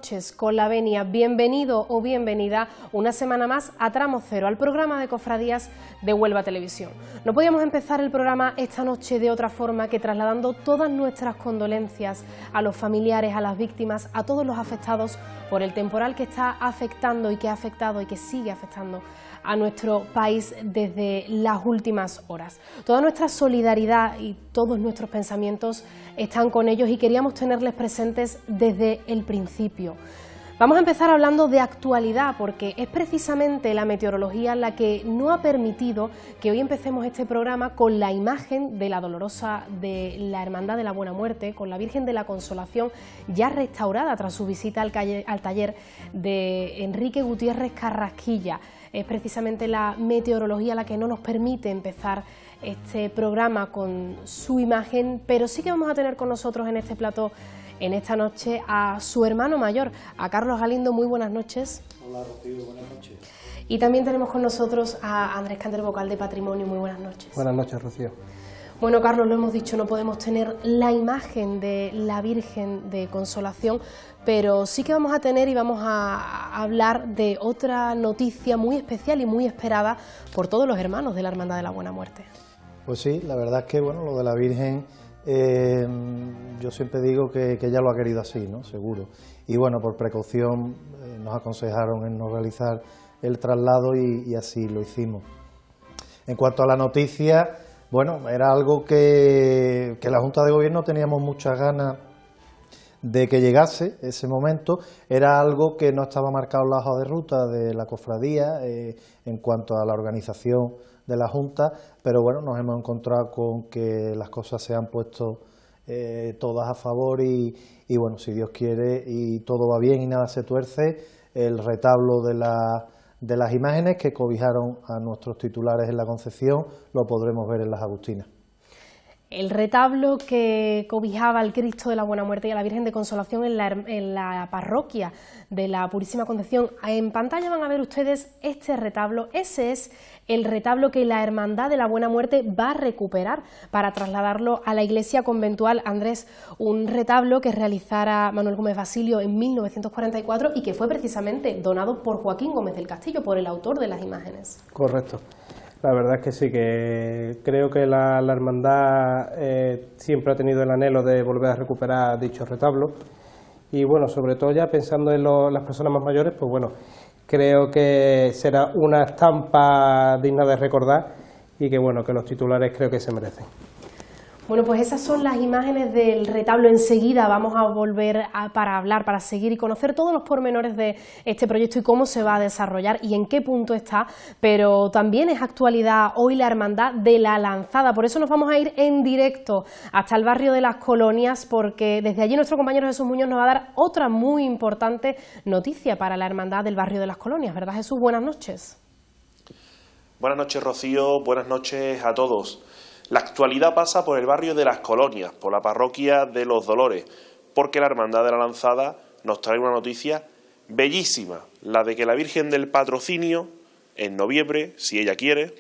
noches con la venia, bienvenido o bienvenida una semana más a Tramo Cero, al programa de cofradías de Huelva Televisión. No podíamos empezar el programa esta noche de otra forma que trasladando todas nuestras condolencias a los familiares, a las víctimas, a todos los afectados por el temporal que está afectando y que ha afectado y que sigue afectando a nuestro país desde las últimas horas. Toda nuestra solidaridad y todos nuestros pensamientos están con ellos y queríamos tenerles presentes desde el principio. Vamos a empezar hablando de actualidad porque es precisamente la meteorología la que no ha permitido que hoy empecemos este programa con la imagen de la dolorosa de la Hermandad de la Buena Muerte, con la Virgen de la Consolación ya restaurada tras su visita al taller de Enrique Gutiérrez Carrasquilla. Es precisamente la meteorología la que no nos permite empezar este programa con su imagen, pero sí que vamos a tener con nosotros en este plató en esta noche a su hermano mayor, a Carlos Galindo. Muy buenas noches. Hola Rocío, buenas noches. Y también tenemos con nosotros a Andrés Candel, vocal de Patrimonio. Muy buenas noches. Buenas noches, Rocío. Bueno, Carlos, lo hemos dicho, no podemos tener la imagen de la Virgen de Consolación, pero sí que vamos a tener y vamos a hablar de otra noticia muy especial y muy esperada por todos los hermanos de la Hermandad de la Buena Muerte. Pues sí, la verdad es que bueno, lo de la Virgen, yo siempre digo que ella lo ha querido así, ¿no? Seguro. Y bueno, por precaución nos aconsejaron en no realizar el traslado y así lo hicimos. En cuanto a la noticia, bueno, era algo que la Junta de Gobierno teníamos muchas ganas de que llegase ese momento. Era algo que no estaba marcado en la hoja de ruta de la cofradía en cuanto a la organización de la Junta, pero bueno, nos hemos encontrado con que las cosas se han puesto todas a favor y bueno, si Dios quiere y todo va bien y nada se tuerce, el retablo de las imágenes que cobijaron a nuestros titulares en la Concepción lo podremos ver en las Agustinas. El retablo que cobijaba al Cristo de la Buena Muerte y a la Virgen de Consolación en la parroquia de la Purísima Concepción. En pantalla van a ver ustedes este retablo. Ese es el retablo que la Hermandad de la Buena Muerte va a recuperar para trasladarlo a la iglesia conventual. Andrés, un retablo que realizara Manuel Gómez Basilio en 1944 y que fue precisamente donado por Joaquín Gómez del Castillo, por el autor de las imágenes. Correcto. La verdad es que sí, que creo que la hermandad siempre ha tenido el anhelo de volver a recuperar dicho retablo y bueno, sobre todo ya pensando en las personas más mayores, pues bueno, creo que será una estampa digna de recordar y que bueno, que los titulares creo que se merecen. Bueno, pues esas son las imágenes del retablo. Enseguida vamos a volver para hablar, para seguir y conocer todos los pormenores de este proyecto y cómo se va a desarrollar y en qué punto está, pero también es actualidad hoy la Hermandad de la Lanzada. Por eso nos vamos a ir en directo hasta el barrio de Las Colonias, porque desde allí nuestro compañero Jesús Muñoz nos va a dar otra muy importante noticia para la Hermandad del barrio de Las Colonias. ¿Verdad, Jesús? Buenas noches. Buenas noches, Rocío. Buenas noches a todos. La actualidad pasa por el barrio de Las Colonias, por la parroquia de Los Dolores, porque la Hermandad de la Lanzada nos trae una noticia bellísima, la de que la Virgen del Patrocinio, en noviembre, si ella quiere,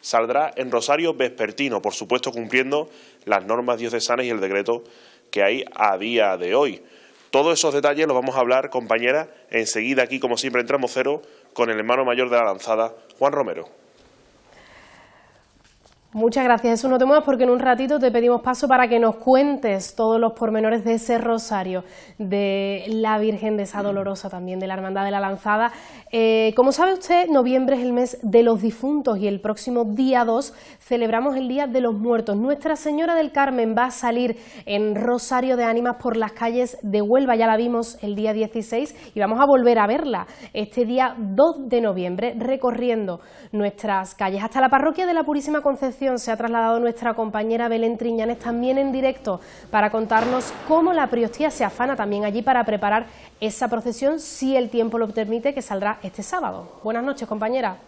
saldrá en rosario vespertino, por supuesto cumpliendo las normas diocesanas y el decreto que hay a día de hoy. Todos esos detalles los vamos a hablar, compañera, enseguida aquí, como siempre, en Tramo Cero, con el hermano mayor de la Lanzada, Juan Romero. Muchas gracias, Jesús. No te muevas porque en un ratito te pedimos paso para que nos cuentes todos los pormenores de ese rosario de la Virgen de esa Dolorosa, también de la Hermandad de la Lanzada. Como sabe usted, noviembre es el mes de los difuntos y el próximo día 2 celebramos el Día de los Muertos. Nuestra Señora del Carmen va a salir en rosario de ánimas por las calles de Huelva, ya la vimos el día 16 y vamos a volver a verla este día 2 de noviembre recorriendo nuestras calles. Hasta la parroquia de la Purísima Concepción se ha trasladado nuestra compañera Belén Triñanes también en directo para contarnos cómo la Priostía se afana también allí para preparar esa procesión, si el tiempo lo permite, que saldrá este sábado. Buenas noches, compañera.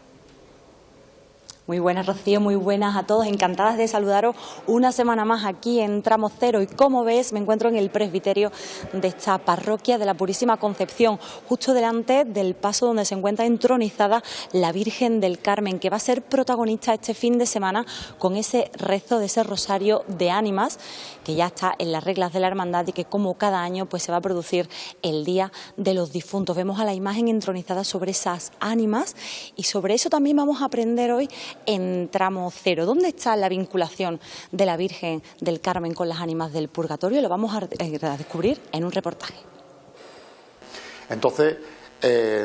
Muy buenas, Rocío, muy buenas a todos. Encantadas de saludaros una semana más aquí en Tramo Cero. Y como ves, me encuentro en el presbiterio de esta parroquia de la Purísima Concepción, justo delante del paso donde se encuentra entronizada la Virgen del Carmen, que va a ser protagonista este fin de semana con ese rezo de ese rosario de ánimas, que ya está en las reglas de la hermandad y que, como cada año, pues se va a producir el Día de los Difuntos. Vemos a la imagen entronizada sobre esas ánimas y sobre eso también vamos a aprender hoy en Tramo Cero. ¿Dónde está la vinculación de la Virgen del Carmen con las ánimas del purgatorio? Lo vamos a descubrir en un reportaje. Entonces,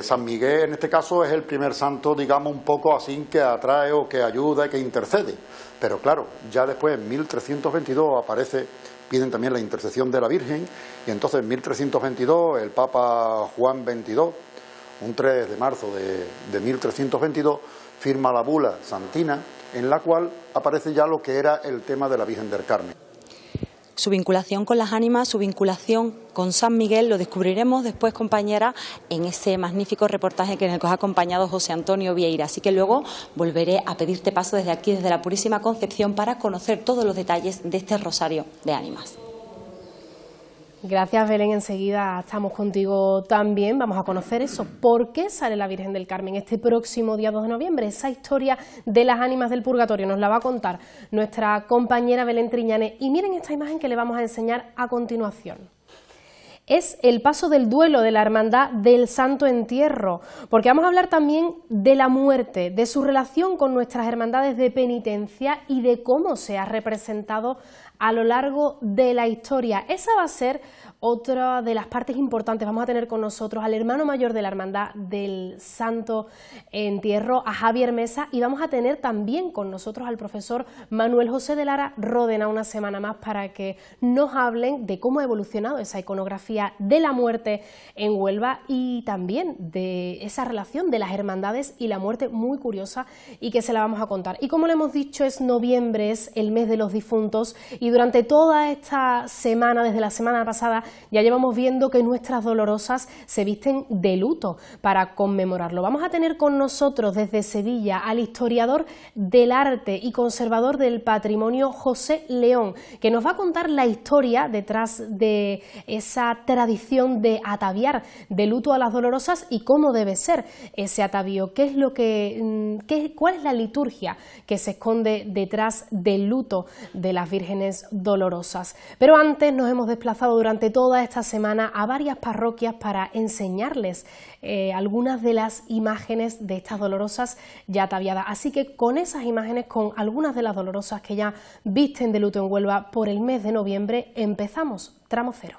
San Miguel en este caso es el primer santo, digamos, un poco así que atrae o que ayuda y que intercede. Pero claro, ya después en 1322 piden también la intercesión de la Virgen, y entonces en 1322 el Papa Juan XXII, un 3 de marzo de 1322, firma la bula santina, en la cual aparece ya lo que era el tema de la Virgen del Carmen. Su vinculación con las ánimas, su vinculación con San Miguel, lo descubriremos después, compañera, en ese magnífico reportaje en el que os ha acompañado José Antonio Vieira. Así que luego volveré a pedirte paso desde aquí, desde la Purísima Concepción, para conocer todos los detalles de este rosario de ánimas. Gracias, Belén. Enseguida estamos contigo también. Vamos a conocer eso. ¿Por qué sale la Virgen del Carmen este próximo día 2 de noviembre? Esa historia de las ánimas del purgatorio nos la va a contar nuestra compañera Belén Triñanes. Y miren esta imagen que le vamos a enseñar a continuación. Es el paso del duelo de la Hermandad del Santo Entierro, porque vamos a hablar también de la muerte, de su relación con nuestras hermandades de penitencia y de cómo se ha representado a lo largo de la historia. Esa va a ser otra de las partes importantes. Vamos a tener con nosotros al hermano mayor de la Hermandad del Santo Entierro, a Javier Mesa, y vamos a tener también con nosotros al profesor Manuel José de Lara Ródena una semana más para que nos hablen de cómo ha evolucionado esa iconografía de la muerte en Huelva y también de esa relación de las hermandades y la muerte, muy curiosa, y que se la vamos a contar. Y como le hemos dicho, es noviembre, es el mes de los difuntos, y durante toda esta semana, desde la semana pasada, ya llevamos viendo que nuestras dolorosas se visten de luto para conmemorarlo. Vamos a tener con nosotros desde Sevilla al historiador del arte y conservador del patrimonio José León, que nos va a contar la historia detrás de esa tradición de ataviar de luto a las dolorosas y cómo debe ser ese atavío, cuál es la liturgia que se esconde detrás del luto de las vírgenes dolorosas. Pero antes nos hemos desplazado durante toda esta semana a varias parroquias para enseñarles algunas de las imágenes de estas dolorosas ya ataviadas. Así que con esas imágenes, con algunas de las dolorosas que ya visten de luto en Huelva por el mes de noviembre, empezamos Tramo Cero.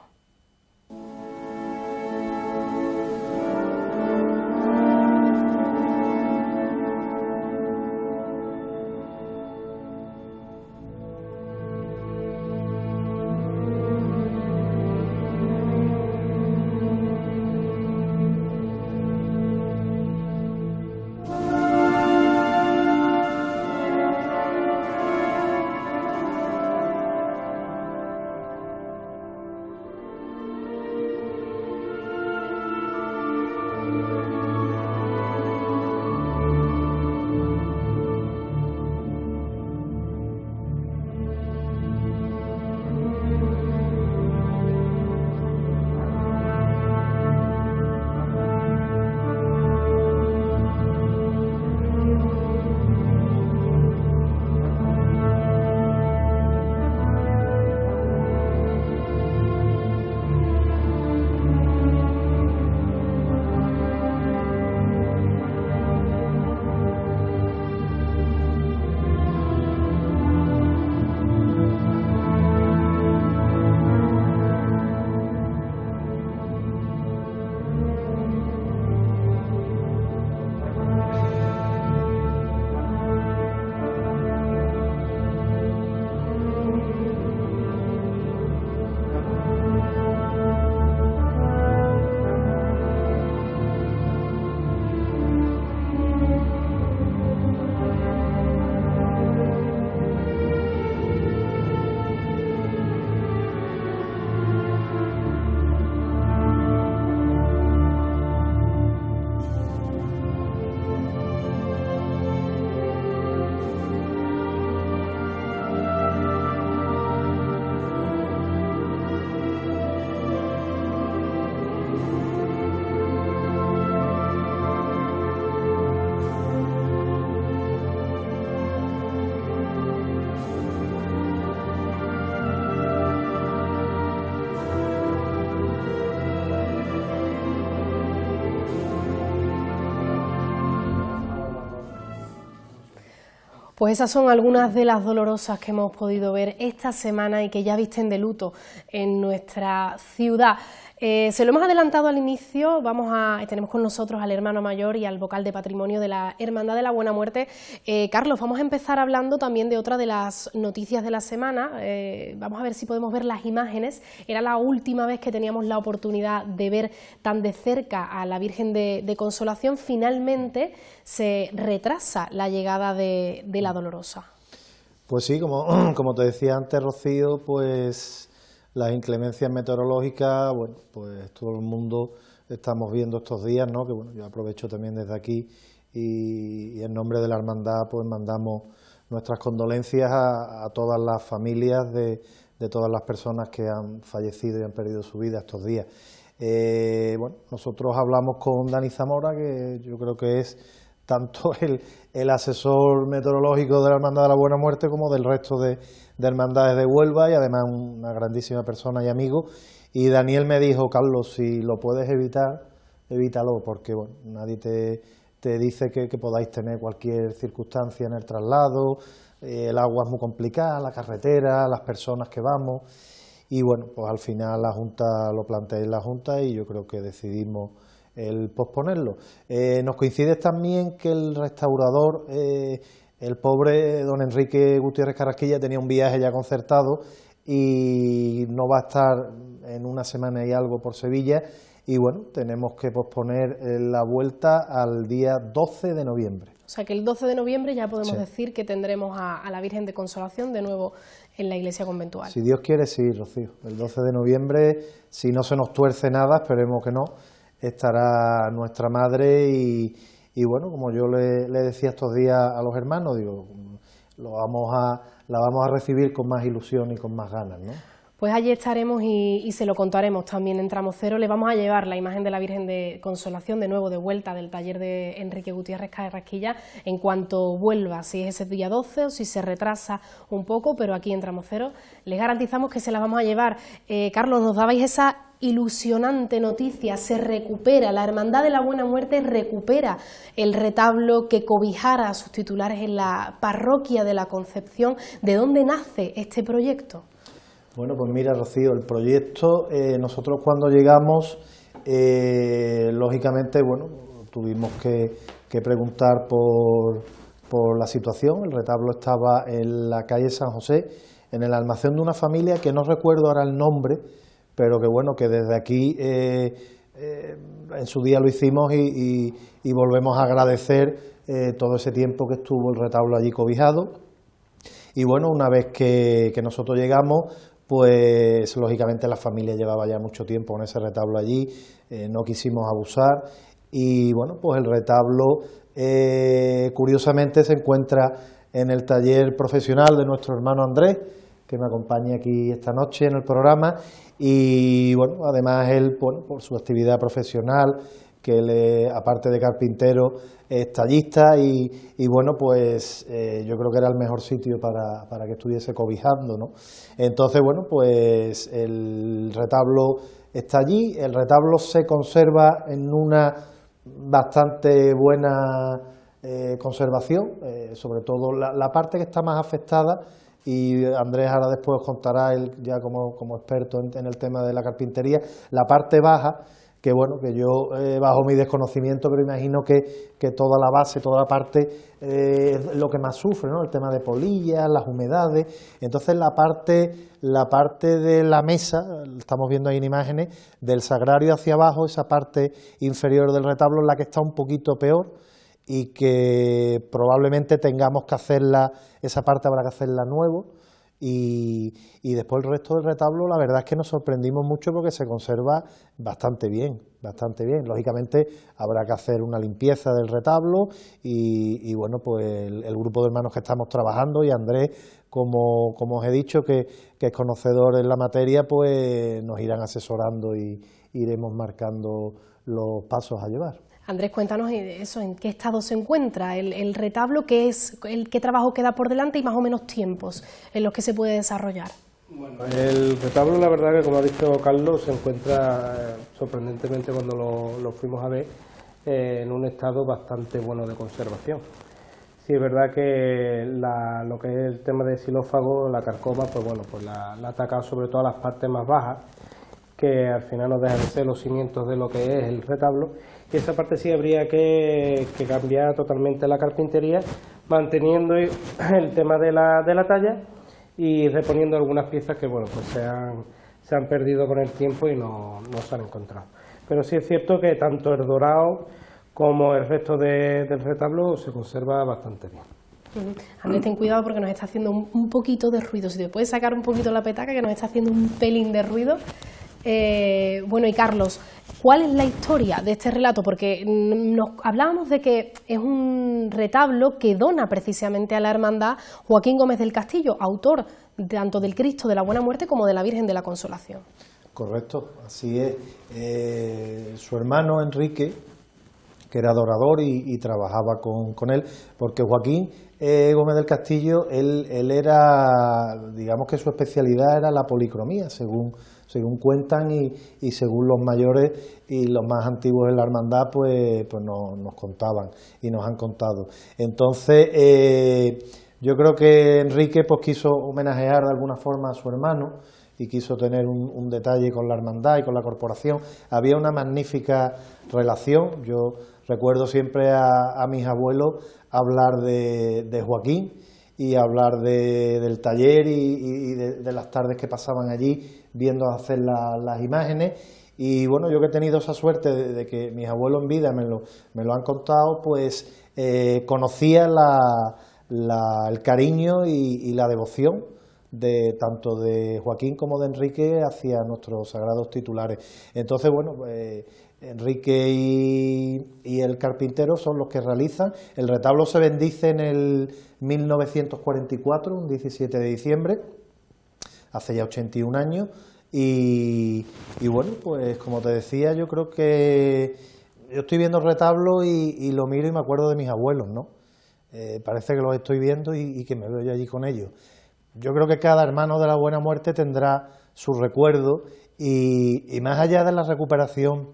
Pues esas son algunas de las dolorosas que hemos podido ver esta semana y que ya visten de luto en nuestra ciudad. Se lo hemos adelantado al inicio, tenemos con nosotros al hermano mayor y al vocal de patrimonio de la Hermandad de la Buena Muerte. Carlos, vamos a empezar hablando también de otra de las noticias de la semana. Vamos a ver si podemos ver las imágenes. Era la última vez que teníamos la oportunidad de ver tan de cerca a la Virgen de Consolación. Finalmente se retrasa la llegada de la Dolorosa. Pues sí, como te decía antes, Rocío, pues las inclemencias meteorológicas, bueno, pues todo el mundo estamos viendo estos días, ¿no? Que bueno, yo aprovecho también desde aquí y en nombre de la hermandad pues mandamos nuestras condolencias a todas las familias de todas las personas que han fallecido y han perdido su vida estos días. Bueno, nosotros hablamos con Dani Zamora, que yo creo que es tanto el asesor meteorológico de la Hermandad de la Buena Muerte como del resto de hermandades de Huelva, y además una grandísima persona y amigo. Y Daniel me dijo: Carlos, si lo puedes evitar, evítalo, porque bueno, nadie te dice que podáis tener cualquier circunstancia en el traslado, el agua es muy complicada, la carretera, las personas que vamos, y bueno, pues al final la Junta lo plantea en la Junta y yo creo que decidimos el posponerlo. Nos coincide también que el restaurador, el pobre don Enrique Gutiérrez Carrasquilla, tenía un viaje ya concertado y no va a estar en una semana y algo por Sevilla, y bueno, tenemos que posponer la vuelta al día 12 de noviembre. O sea que el 12 de noviembre ya podemos Sí. decir que tendremos a la Virgen de Consolación de nuevo en la iglesia conventual. Si Dios quiere, sí, Rocío. El 12 de noviembre, si no se nos tuerce nada, esperemos que no, estará nuestra madre y bueno, como yo le decía estos días a los hermanos, digo, la vamos a recibir con más ilusión y con más ganas, ¿no? Pues allí estaremos y se lo contaremos también en Tramo Cero. Le vamos a llevar la imagen de la Virgen de Consolación de nuevo de vuelta del taller de Enrique Gutiérrez Carrasquilla en cuanto vuelva, si es ese día 12 o si se retrasa un poco, pero aquí en Tramo Cero les garantizamos que se la vamos a llevar. Carlos, nos dabais esa ilusionante noticia: se recupera, la Hermandad de la Buena Muerte recupera el retablo que cobijara a sus titulares en la parroquia de la Concepción. ¿De dónde nace este proyecto? Bueno, pues mira, Rocío, el proyecto, nosotros cuando llegamos, lógicamente, bueno, tuvimos que preguntar por la situación. El retablo estaba en la calle San José, en el almacén de una familia que no recuerdo ahora el nombre, pero que bueno, que desde aquí en su día lo hicimos y volvemos a agradecer todo ese tiempo que estuvo el retablo allí cobijado. Y bueno, una vez que nosotros llegamos, pues lógicamente la familia llevaba ya mucho tiempo con ese retablo allí, no quisimos abusar y bueno, pues el retablo curiosamente se encuentra en el taller profesional de nuestro hermano Andrés, que me acompaña aquí esta noche en el programa, y bueno, además él, bueno, por su actividad profesional, que él, aparte de carpintero, es tallista y bueno, pues yo creo que era el mejor sitio para que estuviese cobijando, ¿no? Entonces, bueno, pues el retablo está allí, el retablo se conserva en una bastante buena conservación, sobre todo la parte que está más afectada, y Andrés ahora después os contará, él ya como experto en el tema de la carpintería, la parte baja, que bueno, que yo bajo mi desconocimiento, pero imagino que toda la base, toda la parte es lo que más sufre, ¿no? El tema de polillas, las humedades. Entonces la parte de la mesa, estamos viendo ahí en imágenes, del sagrario hacia abajo, esa parte inferior del retablo es la que está un poquito peor y que probablemente tengamos que hacerla, esa parte habrá que hacerla nuevo. Y después el resto del retablo, la verdad es que nos sorprendimos mucho porque se conserva bastante bien, bastante bien. Lógicamente habrá que hacer una limpieza del retablo y bueno, pues el grupo de hermanos que estamos trabajando y Andrés, como os he dicho, que es conocedor en la materia, pues nos irán asesorando y iremos marcando los pasos a llevar. Andrés, cuéntanos eso, en qué estado se encuentra el retablo, qué trabajo queda por delante y más o menos tiempos en los que se puede desarrollar. Bueno, el retablo, la verdad que como ha dicho Carlos, se encuentra sorprendentemente, cuando lo fuimos a ver, en un estado bastante bueno de conservación. Sí, es verdad que lo que es el tema de xilófago, la carcoma, pues bueno, pues la ha atacado sobre todo a las partes más bajas, que al final no dejan de ser los cimientos de lo que es el retablo, y esa parte sí habría que cambiar totalmente la carpintería, manteniendo el tema de la talla y reponiendo algunas piezas que bueno, pues se han perdido con el tiempo y no se han encontrado. Pero sí es cierto que tanto el dorado como el resto del retablo se conserva bastante bien. Andrés, ten cuidado porque nos está haciendo un poquito de ruido. Si te puedes sacar un poquito la petaca, que nos está haciendo un pelín de ruido. Bueno, y Carlos, ¿cuál es la historia de este relato? Porque nos hablábamos de que es un retablo que dona precisamente a la hermandad Joaquín Gómez del Castillo, autor tanto del Cristo de la Buena Muerte como de la Virgen de la Consolación. Correcto, así es. Su hermano Enrique, que era adorador y trabajaba con él, porque Joaquín Gómez del Castillo, él era, digamos que su especialidad era la policromía, según cuentan y según los mayores y los más antiguos en la hermandad, pues nos contaban y nos han contado. Entonces, yo creo que Enrique pues quiso homenajear de alguna forma a su hermano y quiso tener un detalle con la hermandad y con la corporación. Había una magnífica relación. Yo recuerdo siempre a mis abuelos hablar de Joaquín y hablar del taller y de las tardes que pasaban allí viendo hacer las imágenes. Y bueno, yo que he tenido esa suerte de que mis abuelos en vida me lo han contado, pues conocía el cariño y la devoción tanto de Joaquín como de Enrique hacia nuestros sagrados titulares. Entonces, bueno, Enrique y el carpintero son los que realizan. El retablo se bendice en el 1944, un 17 de diciembre, hace ya 81 años, y bueno, pues como te decía, yo creo que yo estoy viendo el retablo y lo miro y me acuerdo de mis abuelos, ¿no? Parece que los estoy viendo y que me veo yo allí con ellos. Yo creo que cada hermano de la Buena Muerte tendrá su recuerdo y más allá de la recuperación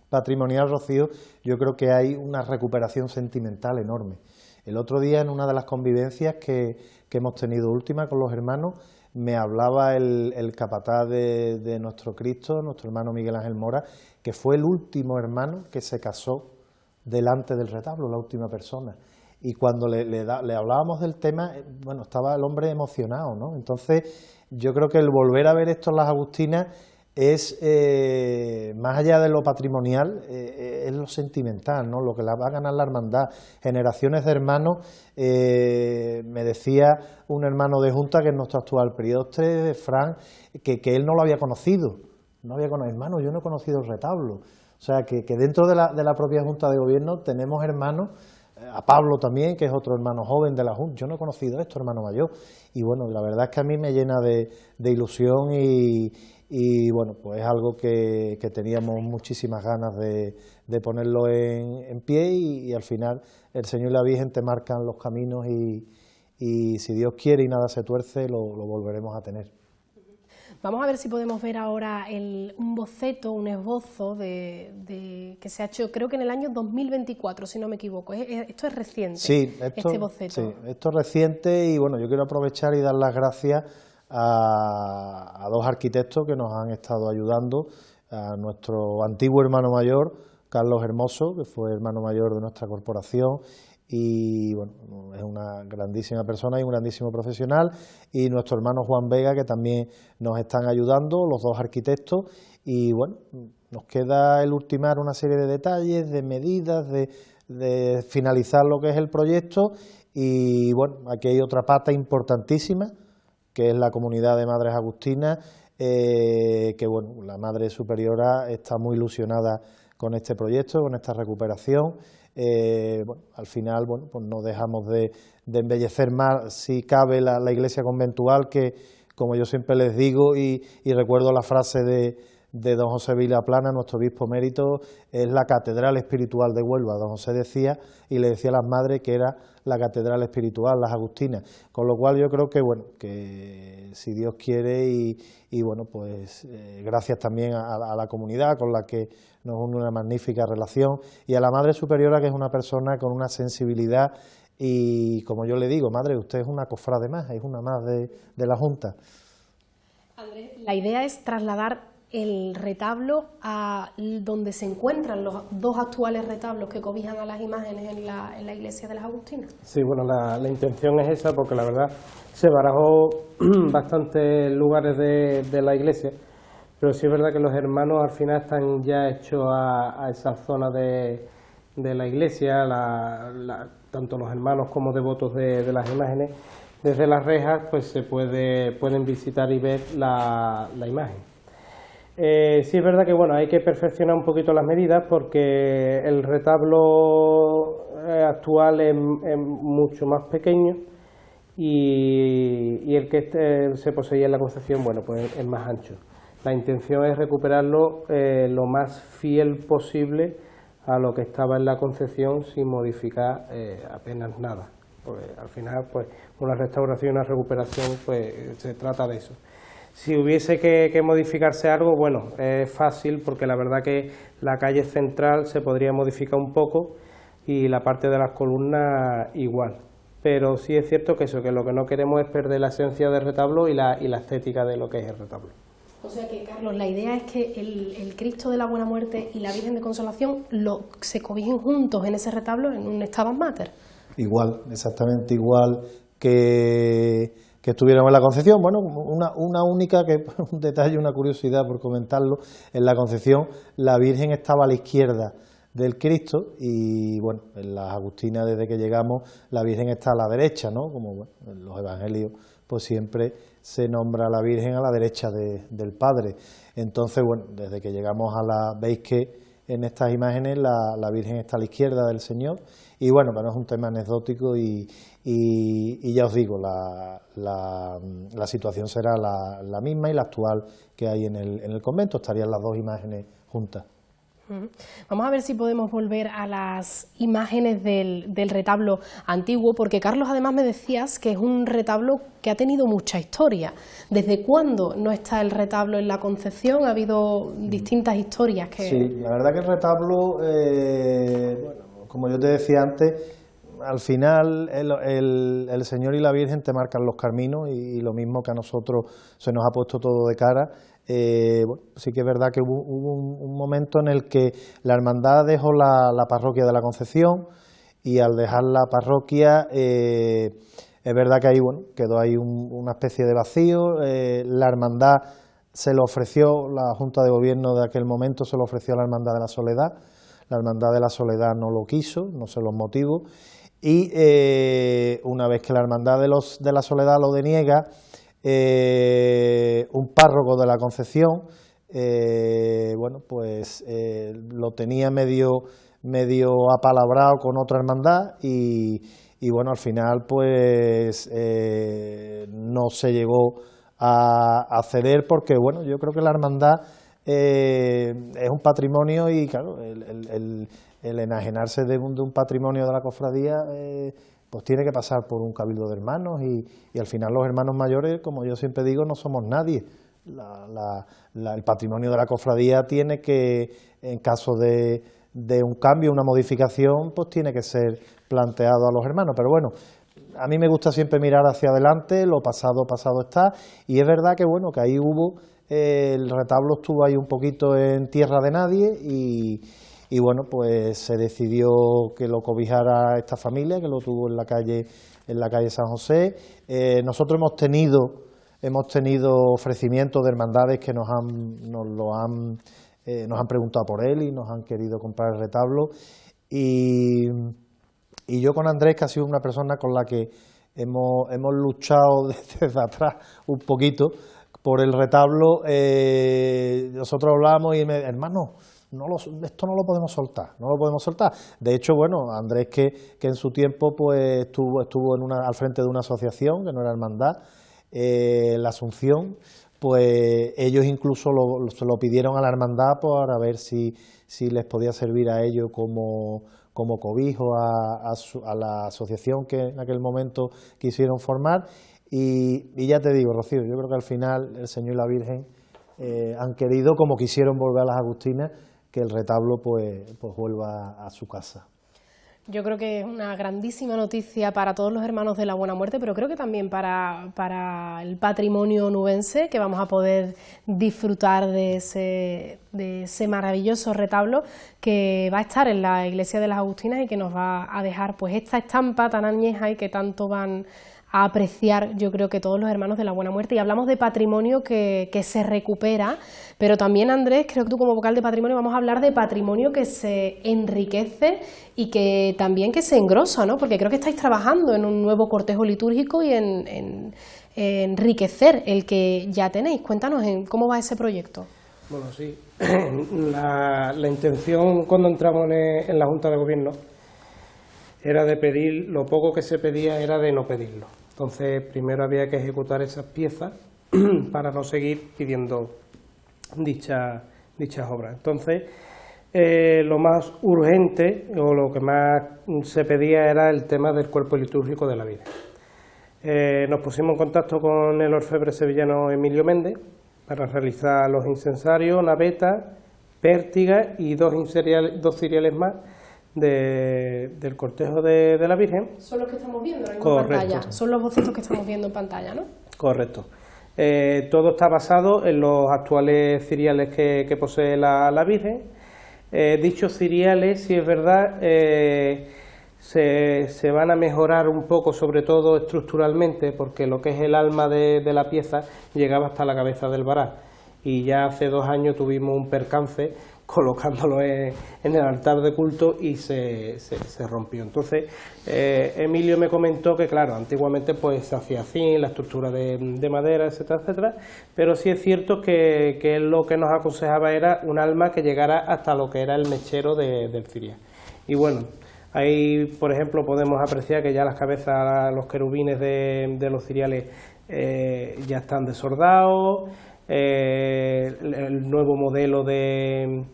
patrimonial, Rocío, yo creo que hay una recuperación sentimental enorme. El otro día, en una de las convivencias que hemos tenido última con los hermanos, me hablaba el capataz de nuestro Cristo, nuestro hermano Miguel Ángel Mora, que fue el último hermano que se casó delante del retablo, la última persona. Y cuando le hablábamos del tema, bueno, estaba el hombre emocionado, ¿no? Entonces, yo creo que el volver a ver esto en las Agustinas es, más allá de lo patrimonial, es lo sentimental, ¿no? Lo que la va a ganar la hermandad. Generaciones de hermanos, me decía un hermano de Junta, que es nuestro actual priostre, Fran, que él no lo había conocido. No había conocido, hermano, yo no he conocido el retablo. O sea, que dentro de la propia Junta de Gobierno tenemos hermanos, a Pablo también, que es otro hermano joven de la Junta. Yo no he conocido esto, hermano mayor, y bueno, la verdad es que a mí me llena de ilusión y bueno, pues es algo que teníamos muchísimas ganas de ponerlo en pie y al final el Señor y la Virgen te marcan los caminos y si Dios quiere y nada se tuerce, lo volveremos a tener. Vamos a ver si podemos ver ahora un boceto, un esbozo que se ha hecho, creo que en el año 2024, si no me equivoco. Esto es reciente, sí, este boceto. Sí, esto es reciente y bueno, yo quiero aprovechar y dar las gracias a dos arquitectos que nos han estado ayudando, a nuestro antiguo hermano mayor, Carlos Hermoso, que fue hermano mayor de nuestra corporación, y bueno, es una grandísima persona y un grandísimo profesional, y nuestro hermano Juan Vega, que también nos están ayudando, los dos arquitectos, y bueno, nos queda el ultimar una serie de detalles, de medidas, de finalizar lo que es el proyecto, y bueno, aquí hay otra pata importantísima, que es la comunidad de Madres Agustinas, que bueno, la Madre Superiora está muy ilusionada con este proyecto, con esta recuperación. Bueno, al final, bueno, pues no dejamos de embellecer más, si cabe, la iglesia conventual, que como yo siempre les digo y recuerdo la frase de don José Vilaplana, nuestro obispo emérito, es la catedral espiritual de Huelva. Don José decía y le decía a las madres que era la catedral espiritual, las Agustinas, con lo cual yo creo que bueno, que si Dios quiere y bueno, pues gracias también a la comunidad con la que nos une una magnífica relación, y a la Madre Superiora, que es una persona con una sensibilidad y como yo le digo, madre, usted es una cofrade más, es una más de la Junta. Andrés, la idea es trasladar el retablo a donde se encuentran los dos actuales retablos que cobijan a las imágenes en la iglesia de las Agustinas. Sí, bueno, la intención es esa, porque la verdad se barajó bastantes lugares de la iglesia, pero sí es verdad que los hermanos al final están ya hechos a esa zona de la iglesia, tanto los hermanos como devotos de las imágenes. Desde las rejas pues se pueden visitar y ver la imagen. Sí es verdad que bueno, hay que perfeccionar un poquito las medidas, porque el retablo actual es mucho más pequeño y el que se poseía en la Concepción, bueno, pues es más ancho. La intención es recuperarlo lo más fiel posible a lo que estaba en la Concepción, sin modificar apenas nada. Porque al final, pues una restauración y una recuperación, pues se trata de eso. Si hubiese que modificarse algo, bueno, es fácil, porque la verdad que la calle central se podría modificar un poco y la parte de las columnas igual. Pero sí es cierto que eso, que lo que no queremos es perder la esencia del retablo y la estética de lo que es el retablo. O sea que, Carlos, la idea es que el Cristo de la Buena Muerte y la Virgen de Consolación se cobijen juntos en ese retablo en un Stabat Mater. Igual, exactamente igual que estuviéramos en la Concepción. Bueno, una única, que un detalle, una curiosidad por comentarlo, en la Concepción la Virgen estaba a la izquierda del Cristo y bueno, en las Agustinas desde que llegamos la Virgen está a la derecha, ¿no? Como bueno, en los evangelios pues siempre se nombra a la Virgen a la derecha del Padre. Entonces, bueno, desde que llegamos veis que en estas imágenes la Virgen está a la izquierda del Señor y bueno, pero es un tema anecdótico y ya os digo, la situación será la misma y la actual que hay en el convento, estarían las dos imágenes juntas. Vamos a ver si podemos volver a las imágenes del retablo antiguo, porque Carlos, además me decías que es un retablo que ha tenido mucha historia. ¿Desde cuándo no está el retablo en la Concepción? Ha habido distintas historias que... Sí, la verdad que el retablo, bueno, como yo te decía antes, al final el Señor y la Virgen te marcan los caminos y lo mismo que a nosotros se nos ha puesto todo de cara. Bueno, sí que es verdad que hubo un momento en el que la hermandad dejó la parroquia de la Concepción y al dejar la parroquia es verdad que ahí bueno, quedó ahí una especie de vacío. La hermandad se lo ofreció, la Junta de Gobierno de aquel momento se lo ofreció a la Hermandad de la Soledad. La Hermandad de la Soledad no lo quiso, no sé los motivos, y una vez que la Hermandad de la Soledad lo deniega, un párroco de la Concepción, bueno, pues lo tenía medio apalabrado con otra hermandad y bueno, al final pues no se llegó a ceder porque bueno, yo creo que la hermandad es un patrimonio y claro, el enajenarse de un patrimonio de la cofradía pues tiene que pasar por un cabildo de hermanos y al final los hermanos mayores, como yo siempre digo, no somos nadie. El patrimonio de la cofradía tiene que, en caso de un cambio, una modificación, pues tiene que ser planteado a los hermanos. Pero bueno, a mí me gusta siempre mirar hacia adelante, lo pasado, pasado está, y es verdad que bueno, que ahí hubo, el retablo estuvo ahí un poquito en tierra de nadie y bueno, pues se decidió que lo cobijara esta familia, que lo tuvo en la calle San José. Nosotros hemos tenido ofrecimientos de hermandades que nos han preguntado por él y nos han querido comprar el retablo. Y yo con Andrés, que ha sido una persona con la que hemos luchado desde atrás un poquito por el retablo, nosotros hablamos y hermano, esto no lo podemos soltar, De hecho, bueno, Andrés que en su tiempo pues estuvo al frente de una asociación que no era hermandad, la Asunción, pues ellos incluso se lo pidieron a la hermandad para ver si les podía servir a ellos como cobijo a la asociación que en aquel momento quisieron formar y ya te digo, Rocío, yo creo que al final el Señor y la Virgen han querido, como quisieron volver a las Agustinas, que el retablo pues vuelva a su casa. Yo creo que es una grandísima noticia para todos los hermanos de la Buena Muerte, pero creo que también para el patrimonio onubense, que vamos a poder disfrutar de ese maravilloso retablo que va a estar en la iglesia de las Agustinas y que nos va a dejar pues esta estampa tan añeja y que tanto van a apreciar, yo creo que todos los hermanos de la Buena Muerte. Y hablamos de patrimonio que se recupera, pero también, Andrés, creo que tú como vocal de patrimonio vamos a hablar de patrimonio que se enriquece y que también que se engrosa, ¿no? Porque creo que estáis trabajando en un nuevo cortejo litúrgico y en enriquecer el que ya tenéis. Cuéntanos cómo va ese proyecto. Bueno, sí, la intención cuando entramos en la Junta de Gobierno era de pedir, lo poco que se pedía era de no pedirlo. Entonces, primero había que ejecutar esas piezas para no seguir pidiendo dichas obras. Entonces, lo más urgente o lo que más se pedía era el tema del cuerpo litúrgico de la Virgen. Nos pusimos en contacto con el orfebre sevillano Emilio Méndez para realizar los incensarios, navetas, pértigas y dos ciriales más del cortejo de la Virgen. Son los que estamos viendo en pantalla, son los bocetos que estamos viendo en pantalla, ¿no? Correcto. Todo está basado en los actuales ciriales que posee la Virgen. Dichos ciriales, si es verdad, se van a mejorar un poco, sobre todo estructuralmente, porque lo que es el alma de la pieza llegaba hasta la cabeza del varal. Y ya hace 2 años tuvimos un percance colocándolo en el altar de culto y se rompió. Entonces, Emilio me comentó que, claro, antiguamente pues se hacía así, la estructura de madera, etcétera, etcétera, pero sí es cierto que él lo que nos aconsejaba era un alma que llegara hasta lo que era el mechero del cirial. Y bueno, ahí, por ejemplo, podemos apreciar que ya las cabezas, los querubines de los ciriales ya están desordados. El nuevo modelo de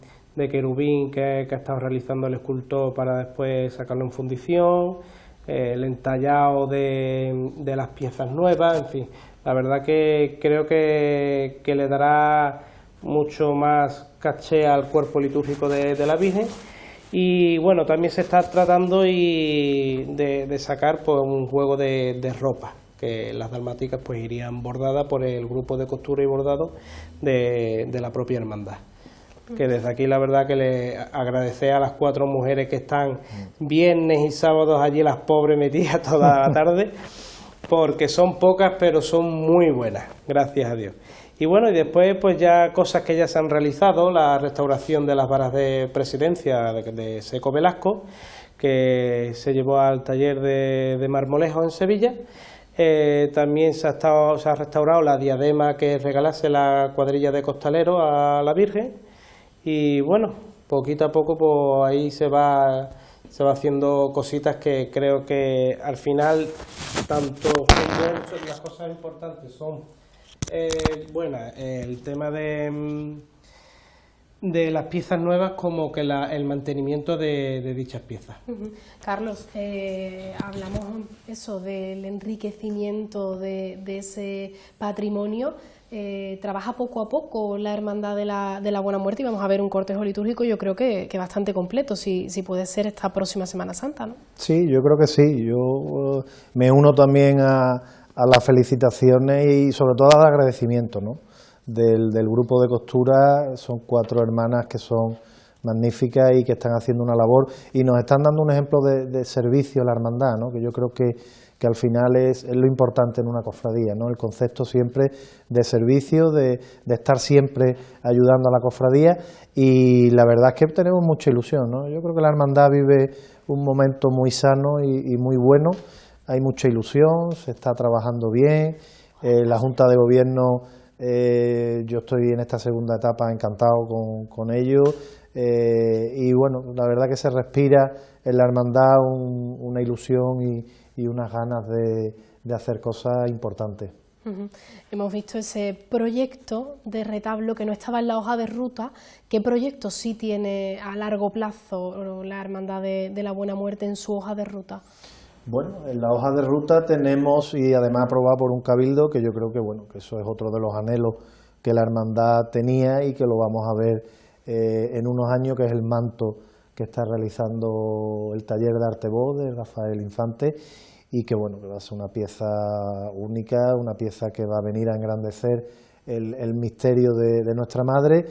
querubín que ha estado realizando el escultor para después sacarlo en fundición, el entallado de las piezas nuevas, en fin, la verdad que creo que le dará mucho más caché al cuerpo litúrgico de la Virgen. Y bueno, también se está tratando de sacar pues, un juego de ropa, que las dalmáticas pues irían bordadas por el grupo de costura y bordado de la propia hermandad. Que desde aquí la verdad que le agradecer a las 4 mujeres que están viernes y sábados allí, las pobres metidas toda la tarde, porque son pocas pero son muy buenas, gracias a Dios. Y bueno, y después pues ya cosas que ya se han realizado, la restauración de las varas de presidencia de Seco Velasco, que se llevó al taller de Marmolejo en Sevilla. También se ha restaurado la diadema que regalase la cuadrilla de costaleros a la Virgen. Y bueno, poquito a poco pues ahí se va haciendo cositas que creo que al final tanto las cosas importantes son buenas, el tema de las piezas nuevas como que el mantenimiento de dichas piezas. Carlos, hablamos eso del enriquecimiento de ese patrimonio. Trabaja poco a poco la Hermandad de la Buena Muerte y vamos a ver un cortejo litúrgico, yo creo que bastante completo, si puede ser esta próxima Semana Santa, ¿no? Sí, yo creo que sí. Yo me uno también a las felicitaciones y sobre todo al agradecimiento, ¿no? del grupo de costura. Son 4 hermanas que son magníficas y que están haciendo una labor y nos están dando un ejemplo de servicio a la hermandad, ¿no? Que yo creo que al final es lo importante en una cofradía, ¿no? El concepto siempre de servicio, de estar siempre ayudando a la cofradía, y la verdad es que tenemos mucha ilusión, ¿no? Yo creo que la hermandad vive un momento muy sano y muy bueno, hay mucha ilusión, se está trabajando bien, la Junta de Gobierno, yo estoy en esta segunda etapa encantado con ellos, y bueno, la verdad que se respira en la hermandad una ilusión y unas ganas de hacer cosas importantes. Hemos visto ese proyecto de retablo que no estaba en la hoja de ruta. ¿Qué proyecto sí tiene a largo plazo la Hermandad de la Buena Muerte en su hoja de ruta? Bueno, en la hoja de ruta tenemos, y además aprobada por un cabildo, que yo creo que bueno, que eso es otro de los anhelos que la hermandad tenía y que lo vamos a ver en unos años, que es el manto que está realizando el taller de arte voz de Rafael Infante, y que bueno, que va a ser una pieza única, una pieza que va a venir a engrandecer el misterio de nuestra madre.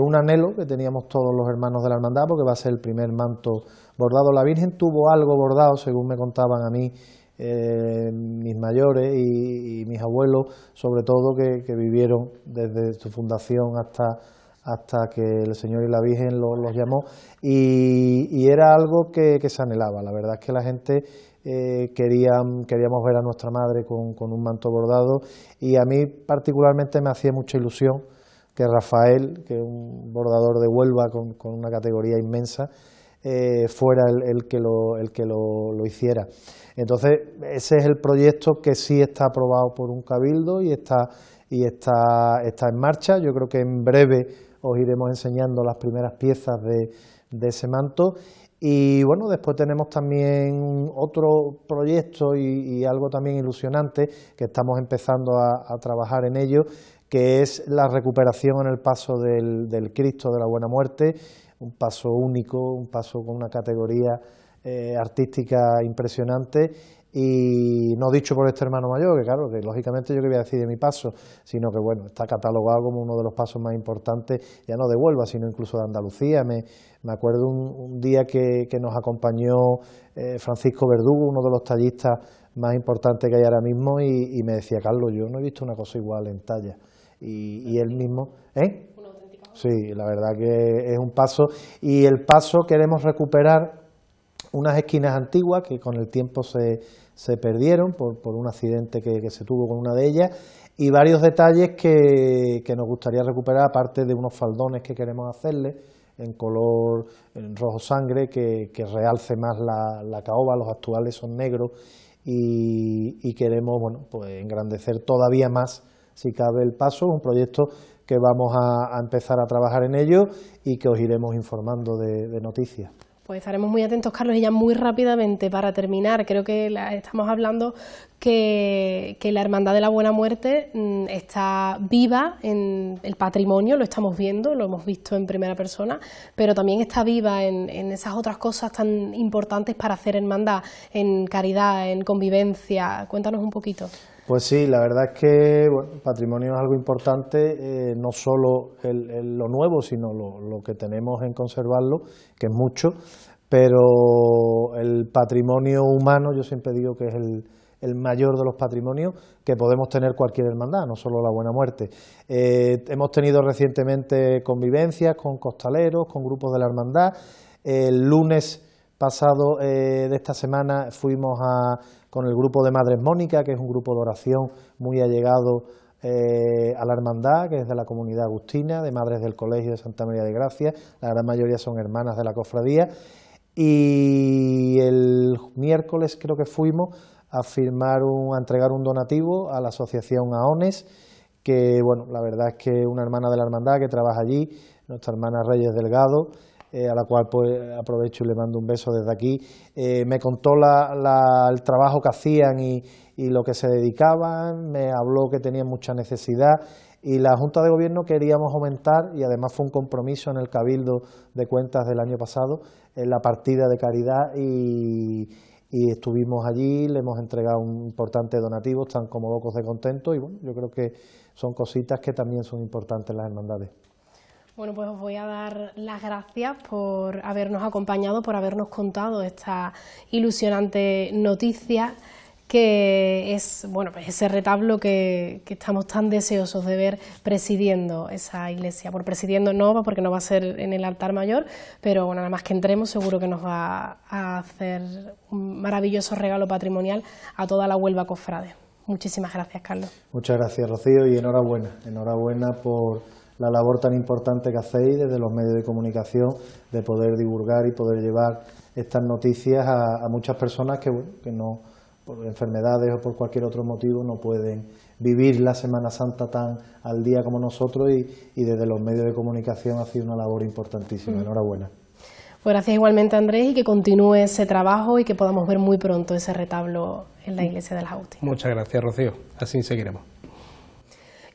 Un anhelo que teníamos todos los hermanos de la hermandad, porque va a ser el primer manto bordado. La Virgen tuvo algo bordado, según me contaban a mí mis mayores y mis abuelos, sobre todo, que vivieron desde su fundación hasta que el Señor y la Virgen los llamó, y era algo que se anhelaba. La verdad es que la gente queríamos ver a nuestra madre con un manto bordado, y a mí particularmente me hacía mucha ilusión que Rafael, que es un bordador de Huelva con una categoría inmensa, fuera el que lo hiciera. Entonces, ese es el proyecto que sí está aprobado por un cabildo y está en marcha. Yo creo que en breve os iremos enseñando las primeras piezas de ese manto. Y bueno, después tenemos también otro proyecto y algo también ilusionante, que estamos empezando a trabajar en ello, que es la recuperación en el paso del Cristo de la Buena Muerte, un paso único, un paso con una categoría artística impresionante, y no dicho por este hermano mayor, que claro, que lógicamente yo que voy a decir de mi paso, sino que bueno, está catalogado como uno de los pasos más importantes, ya no de Huelva, sino incluso de Andalucía. Me acuerdo un día que nos acompañó Francisco Verdugo, uno de los tallistas más importantes que hay ahora mismo, y me decía: Carlos, yo no he visto una cosa igual en talla. Y él mismo, sí, la verdad que es un paso, y el paso queremos recuperar unas esquinas antiguas que con el tiempo se perdieron por un accidente que se tuvo con una de ellas, y varios detalles que nos gustaría recuperar, aparte de unos faldones que queremos hacerle en color en rojo sangre, que realce más la caoba. Los actuales son negros, y queremos, bueno, pues engrandecer todavía más, si cabe, el paso. Un proyecto que vamos a empezar a trabajar en ello y que os iremos informando de noticias. Pues estaremos muy atentos, Carlos, y ya muy rápidamente, para terminar, creo que estamos hablando que la Hermandad de la Buena Muerte está viva en el patrimonio, lo estamos viendo, lo hemos visto en primera persona, pero también está viva en esas otras cosas tan importantes para hacer hermandad, en caridad, en convivencia. Cuéntanos un poquito. Pues sí, la verdad es que bueno, el patrimonio es algo importante, no solo lo nuevo, sino lo que tenemos en conservarlo, que es mucho, pero el patrimonio humano, yo siempre digo que es el mayor de los patrimonios que podemos tener cualquier hermandad, no solo la Buena Muerte. Hemos tenido recientemente convivencias con costaleros, con grupos de la hermandad. El lunes pasado de esta semana fuimos con el grupo de Madres Mónica, que es un grupo de oración muy allegado a la hermandad, que es de la comunidad agustina, de Madres del Colegio de Santa María de Gracia. La gran mayoría son hermanas de la cofradía. Y el miércoles creo que fuimos a entregar un donativo a la asociación AONES, que bueno, la verdad es que una hermana de la hermandad que trabaja allí, nuestra hermana Reyes Delgado, a la cual pues aprovecho y le mando un beso desde aquí, me contó el trabajo que hacían y lo que se dedicaban, me habló que tenían mucha necesidad, y la Junta de Gobierno queríamos aumentar, y además fue un compromiso en el Cabildo de Cuentas del año pasado, en la partida de caridad, y estuvimos allí, le hemos entregado un importante donativo, están como locos de contentos, y bueno, yo creo que son cositas que también son importantes en las hermandades. Bueno, pues os voy a dar las gracias por habernos acompañado, por habernos contado esta ilusionante noticia, que es bueno, pues ese retablo que estamos tan deseosos de ver presidiendo esa iglesia. Por presidiendo no, porque no va a ser en el altar mayor, pero bueno, nada más que entremos seguro que nos va a hacer un maravilloso regalo patrimonial a toda la Huelva cofrade. Muchísimas gracias, Carlos. Muchas gracias, Rocío, y enhorabuena por la labor tan importante que hacéis desde los medios de comunicación, de poder divulgar y poder llevar estas noticias a muchas personas que, bueno, que no, por enfermedades o por cualquier otro motivo, no pueden vivir la Semana Santa tan al día como nosotros, y desde los medios de comunicación ha sido una labor importantísima. Enhorabuena. Pues gracias igualmente, Andrés, y que continúe ese trabajo y que podamos ver muy pronto ese retablo en la iglesia de las Agustinas. Muchas gracias, Rocío. Así seguiremos.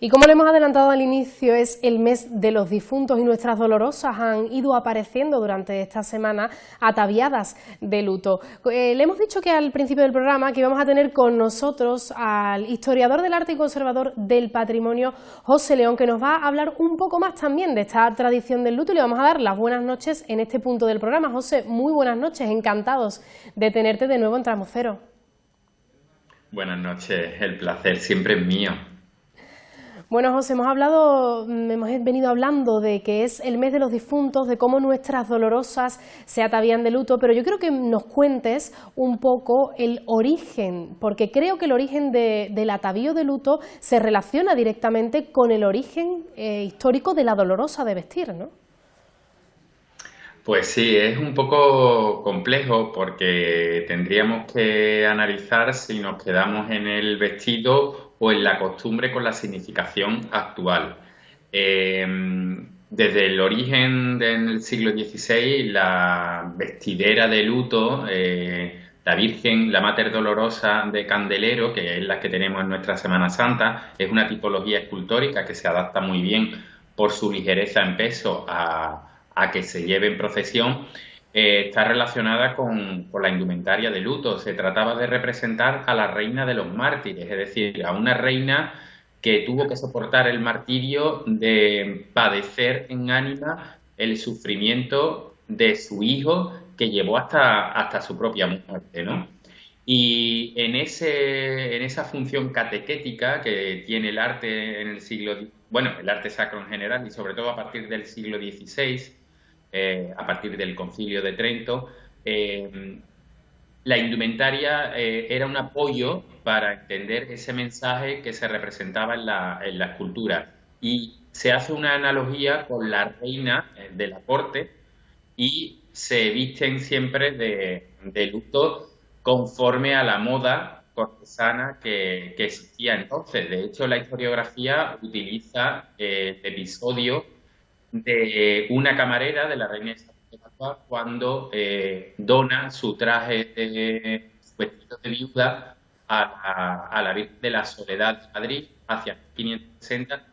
Y como le hemos adelantado al inicio, es el mes de los difuntos y nuestras dolorosas han ido apareciendo durante esta semana ataviadas de luto. Le hemos dicho que al principio del programa que íbamos a tener con nosotros al historiador del arte y conservador del patrimonio, José León, que nos va a hablar un poco más también de esta tradición del luto y le vamos a dar las buenas noches en este punto del programa. José, muy buenas noches, encantados de tenerte de nuevo en Tramo Cero. Buenas noches, el placer siempre es mío. Bueno, José, hemos venido hablando de que es el mes de los difuntos, de cómo nuestras dolorosas se atavían de luto, pero yo creo que nos cuentes un poco el origen, porque creo que el origen del atavío de luto se relaciona directamente con el origen histórico de la dolorosa de vestir, ¿no? Pues sí, es un poco complejo porque tendríamos que analizar si nos quedamos en el vestido o en la costumbre con la significación actual. Desde el origen del siglo XVI, la vestidera de luto, la Virgen, la Mater Dolorosa de Candelero, que es la que tenemos en nuestra Semana Santa, es una tipología escultórica que se adapta muy bien por su ligereza en peso a que se lleve en procesión. Está relacionada con la indumentaria de luto. Se trataba de representar a la reina de los mártires, es decir, a una reina que tuvo que soportar el martirio de padecer en ánima el sufrimiento de su hijo, que llevó hasta su propia muerte, ¿no? Y en esa función catequética que tiene el arte en el el arte sacro en general y sobre todo a partir del siglo XVI, a partir del Concilio de Trento, la indumentaria era un apoyo para entender ese mensaje que se representaba en la escultura. Y se hace una analogía con la reina de la corte y se visten siempre de luto conforme a la moda cortesana que existía entonces. De hecho, la historiografía utiliza el episodio de una camarera de la reina Isabel de Valois cuando dona su traje de su vestido de viuda a la Virgen de la Soledad de Madrid hacia 1560,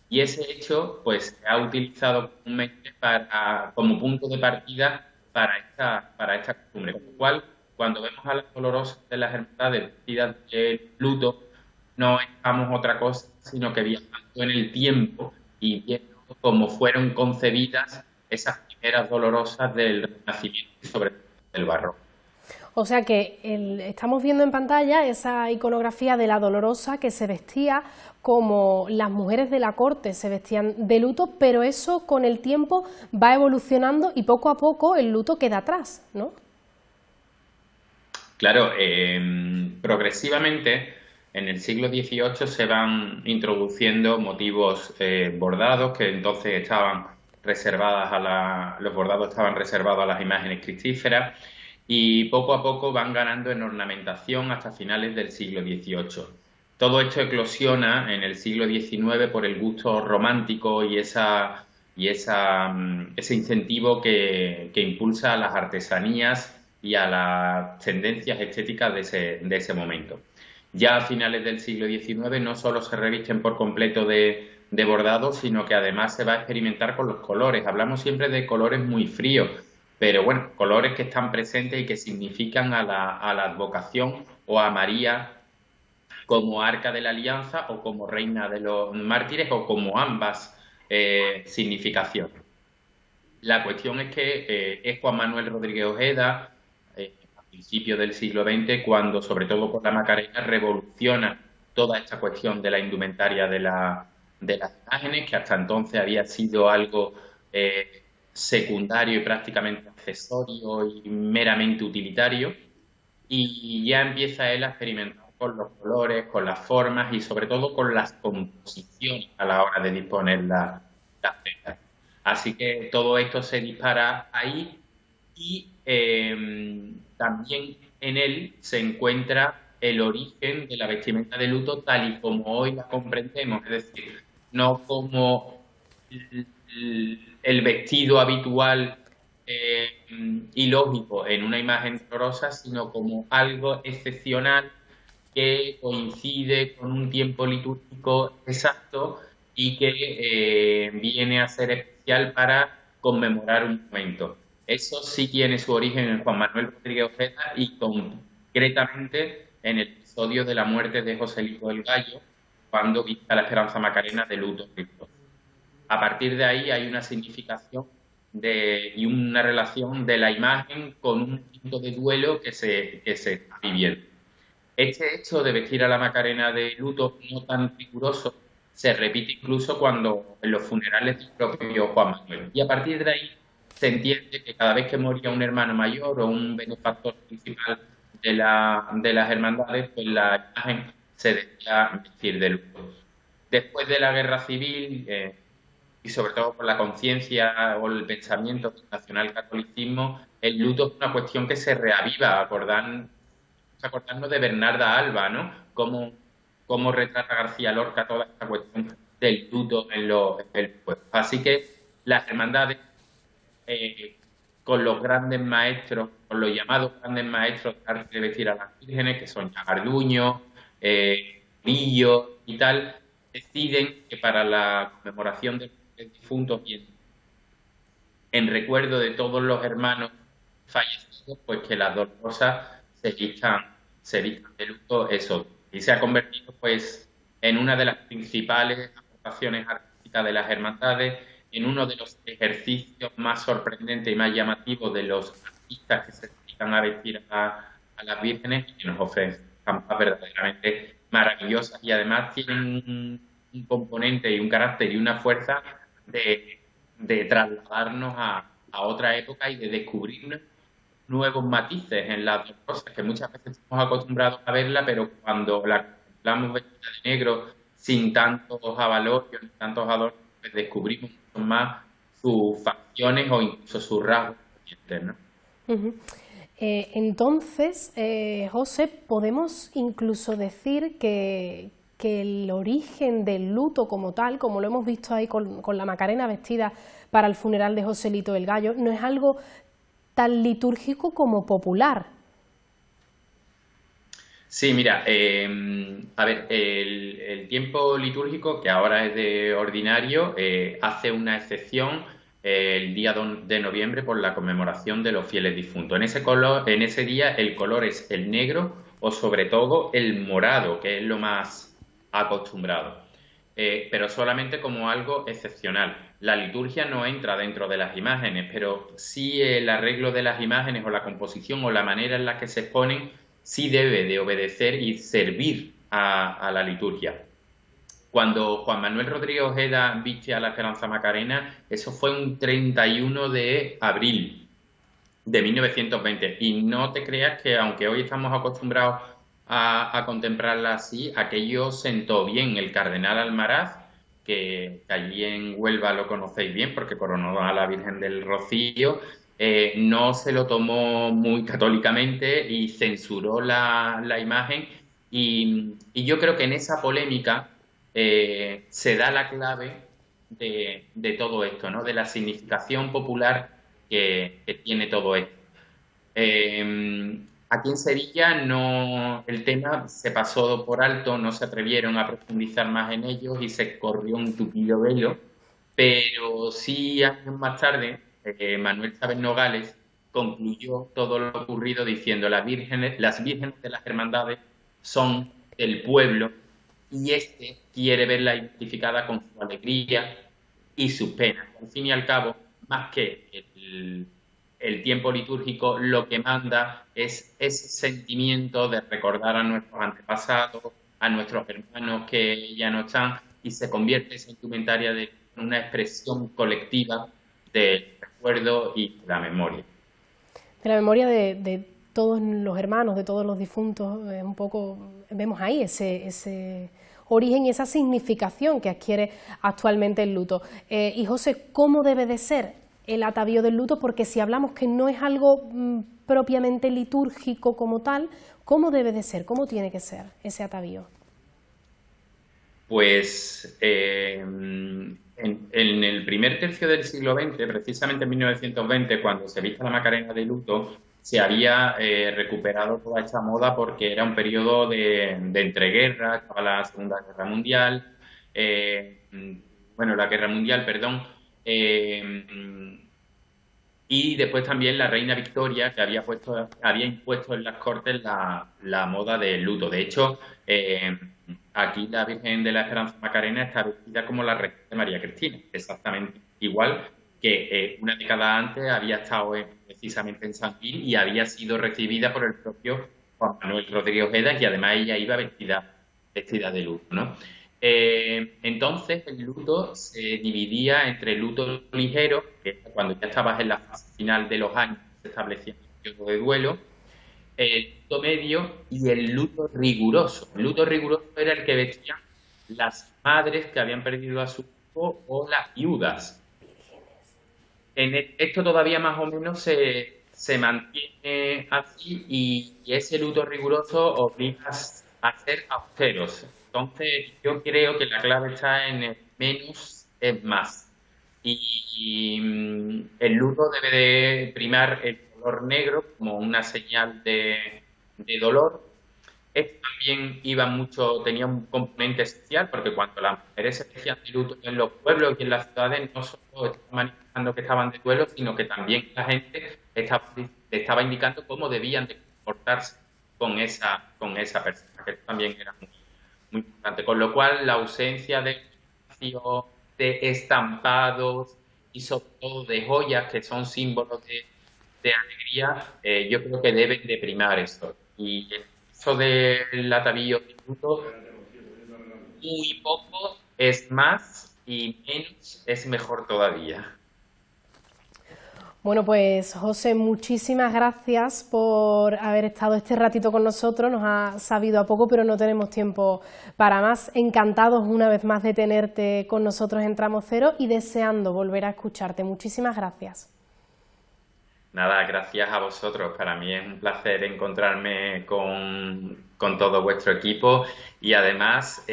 y ese hecho pues se ha utilizado comúnmente como punto de partida para esta costumbre, con lo cual cuando vemos a las dolorosas de las hermandades vestidas de luto no estamos otra cosa sino que viajando en el tiempo y viendo cómo fueron concebidas esas primeras dolorosas del Renacimiento y sobre todo del Barroco. O sea que estamos viendo en pantalla esa iconografía de la dolorosa que se vestía como las mujeres de la corte se vestían de luto, pero eso con el tiempo va evolucionando y poco a poco el luto queda atrás, ¿no? Claro, progresivamente en el siglo XVIII se van introduciendo motivos bordados que entonces estaban reservadas los bordados estaban reservados a las imágenes cristíferas y poco a poco van ganando en ornamentación hasta finales del siglo XVIII. Todo esto eclosiona en el siglo XIX por el gusto romántico y ese incentivo que impulsa a las artesanías y a las tendencias estéticas de ese momento. Ya a finales del siglo XIX no solo se revisten por completo de bordado, sino que además se va a experimentar con los colores. Hablamos siempre de colores muy fríos, pero bueno, colores que están presentes y que significan a la advocación o a María como arca de la alianza o como reina de los mártires o como ambas significaciones. La cuestión es que es Juan Manuel Rodríguez Ojeda, a principios del siglo XX, cuando, sobre todo por la Macarena, revoluciona toda esta cuestión de la indumentaria de las imágenes, que hasta entonces había sido algo secundario y prácticamente accesorio y meramente utilitario, y ya empieza él a experimentar con los colores, con las formas y sobre todo con las composiciones a la hora de disponer las prendas. Así que todo esto se dispara ahí y también en él se encuentra el origen de la vestimenta de luto tal y como hoy la comprendemos, es decir, no como el vestido habitual y lógico en una imagen dolorosa, sino como algo excepcional que coincide con un tiempo litúrgico exacto y que viene a ser especial para conmemorar un momento. Eso sí tiene su origen en Juan Manuel Rodríguez Ojeda y concretamente en el episodio de la muerte de Joselito del Gallo, cuando vista la Esperanza Macarena de luto. A partir de ahí hay una significación y una relación de la imagen con un momento de duelo que se está viviendo. Este hecho de vestir a la Macarena de luto no tan riguroso se repite incluso cuando en los funerales del propio Juan Manuel. Y a partir de ahí se entiende que cada vez que moría un hermano mayor o un benefactor principal de las hermandades, pues la imagen se debía vestir de luto. Después de la Guerra Civil, y sobre todo por la conciencia o el pensamiento del nacionalcatolicismo, el luto es una cuestión que se reaviva, acordarnos de Bernarda Alba, ¿no? Cómo retrata García Lorca toda esta cuestión del luto en el pueblo. Así que las hermandades, con los grandes maestros, con los llamados grandes maestros de arte de vestir a las vírgenes, que son Garduño, Villo y tal, deciden que para la conmemoración de los difuntos y en recuerdo de todos los hermanos fallecidos, pues que las dolorosas se vistan de luto, eso. Y se ha convertido pues en una de las principales aportaciones artísticas de las hermandades, en uno de los ejercicios más sorprendentes y más llamativos de los artistas que se dedican a vestir a las vírgenes y que nos ofrecen estampas verdaderamente maravillosas y además tienen un componente y un carácter y una fuerza de trasladarnos a otra época y de descubrir nuevos matices en las dos cosas, que muchas veces estamos acostumbrados a verla, pero cuando la contemplamos vestida de negro, sin tantos avalorios, ni tantos adornos, pues descubrimos mucho más sus facciones o incluso sus rasgos, ¿no? Entonces, José, podemos incluso decir que el origen del luto como tal, como lo hemos visto ahí con la Macarena vestida para el funeral de Joselito del Gallo, no es algo tan litúrgico como popular. Sí, mira, a ver, el tiempo litúrgico, que ahora es de ordinario, hace una excepción el día de noviembre por la conmemoración de los fieles difuntos. En ese día el color es el negro o sobre todo el morado, que es lo más acostumbrado, pero solamente como algo excepcional. La liturgia no entra dentro de las imágenes, pero sí el arreglo de las imágenes o la composición o la manera en la que se exponen sí debe de obedecer y servir a la liturgia. Cuando Juan Manuel Rodríguez Ojeda viste a la Esperanza Macarena, eso fue un 31 de abril de 1920. Y no te creas que, aunque hoy estamos acostumbrados a contemplarla así, aquello sentó bien. El cardenal Almaraz, que allí en Huelva lo conocéis bien porque coronó a la Virgen del Rocío, no se lo tomó muy católicamente y censuró la imagen. Y yo creo que en esa polémica se da la clave de todo esto, ¿no? De la significación popular que tiene todo esto. Aquí en Sevilla el tema se pasó por alto, no se atrevieron a profundizar más en ellos y se corrió un tupido velo, pero sí años más tarde Manuel Chávez Nogales concluyó todo lo ocurrido diciendo las vírgenes de las hermandades son del pueblo y quiere verla identificada con su alegría y sus penas. Al fin y al cabo, más que el tiempo litúrgico, lo que manda es ese sentimiento de recordar a nuestros antepasados, a nuestros hermanos que ya no están, y se convierte esa indumentaria en una expresión colectiva del recuerdo y la memoria. De la memoria de todos los hermanos, de todos los difuntos, un poco vemos ahí ese origen y esa significación que adquiere actualmente el luto. Y José, ¿cómo debe de ser el atavío del luto? Porque si hablamos que no es algo propiamente litúrgico como tal, ¿cómo debe de ser? ¿Cómo tiene que ser ese atavío? Pues en el primer tercio del siglo XX, precisamente en 1920, cuando se viste la Macarena de luto, se había recuperado toda esta moda porque era un periodo de entreguerra, estaba la Segunda Guerra Mundial, la Guerra Mundial, perdón, y después también la reina Victoria, que había impuesto en las Cortes la moda del luto. De hecho, aquí la Virgen de la Esperanza Macarena está vestida como la reina de María Cristina, exactamente igual que una década antes había estado precisamente en San Gil y había sido recibida por el propio Juan Manuel Rodríguez Ojeda, y además ella iba vestida de luto, ¿no? Entonces el luto se dividía entre el luto ligero, que cuando ya estabas en la fase final de los años se establecía el periodo de duelo, el luto medio y el luto riguroso. El luto riguroso era el que vestían las madres que habían perdido a su hijo o las viudas. Esto todavía más o menos se mantiene así, y ese luto riguroso obliga a ser austeros. Entonces yo creo que la clave está en el menos es más. Y el luto debe de primar el color negro como una señal de dolor. Esto también tenía un componente esencial, porque cuando las mujeres se vestían de luto en los pueblos y en las ciudades, no solo estaban manifestando que estaban de duelo, sino que también la gente estaba indicando cómo debían de comportarse con esa persona, que esto también era muy importante. Con lo cual, la ausencia de estampados y sobre todo de joyas, que son símbolos de alegría, yo creo que deben de primar esto. Y eso del atavío de luto, muy poco es más y menos es mejor todavía. Bueno, pues José, muchísimas gracias por haber estado este ratito con nosotros. Nos ha sabido a poco, pero no tenemos tiempo para más. Encantados una vez más de tenerte con nosotros en Tramo Cero y deseando volver a escucharte. Muchísimas gracias. Nada, gracias a vosotros. Para mí es un placer encontrarme con todo vuestro equipo, y además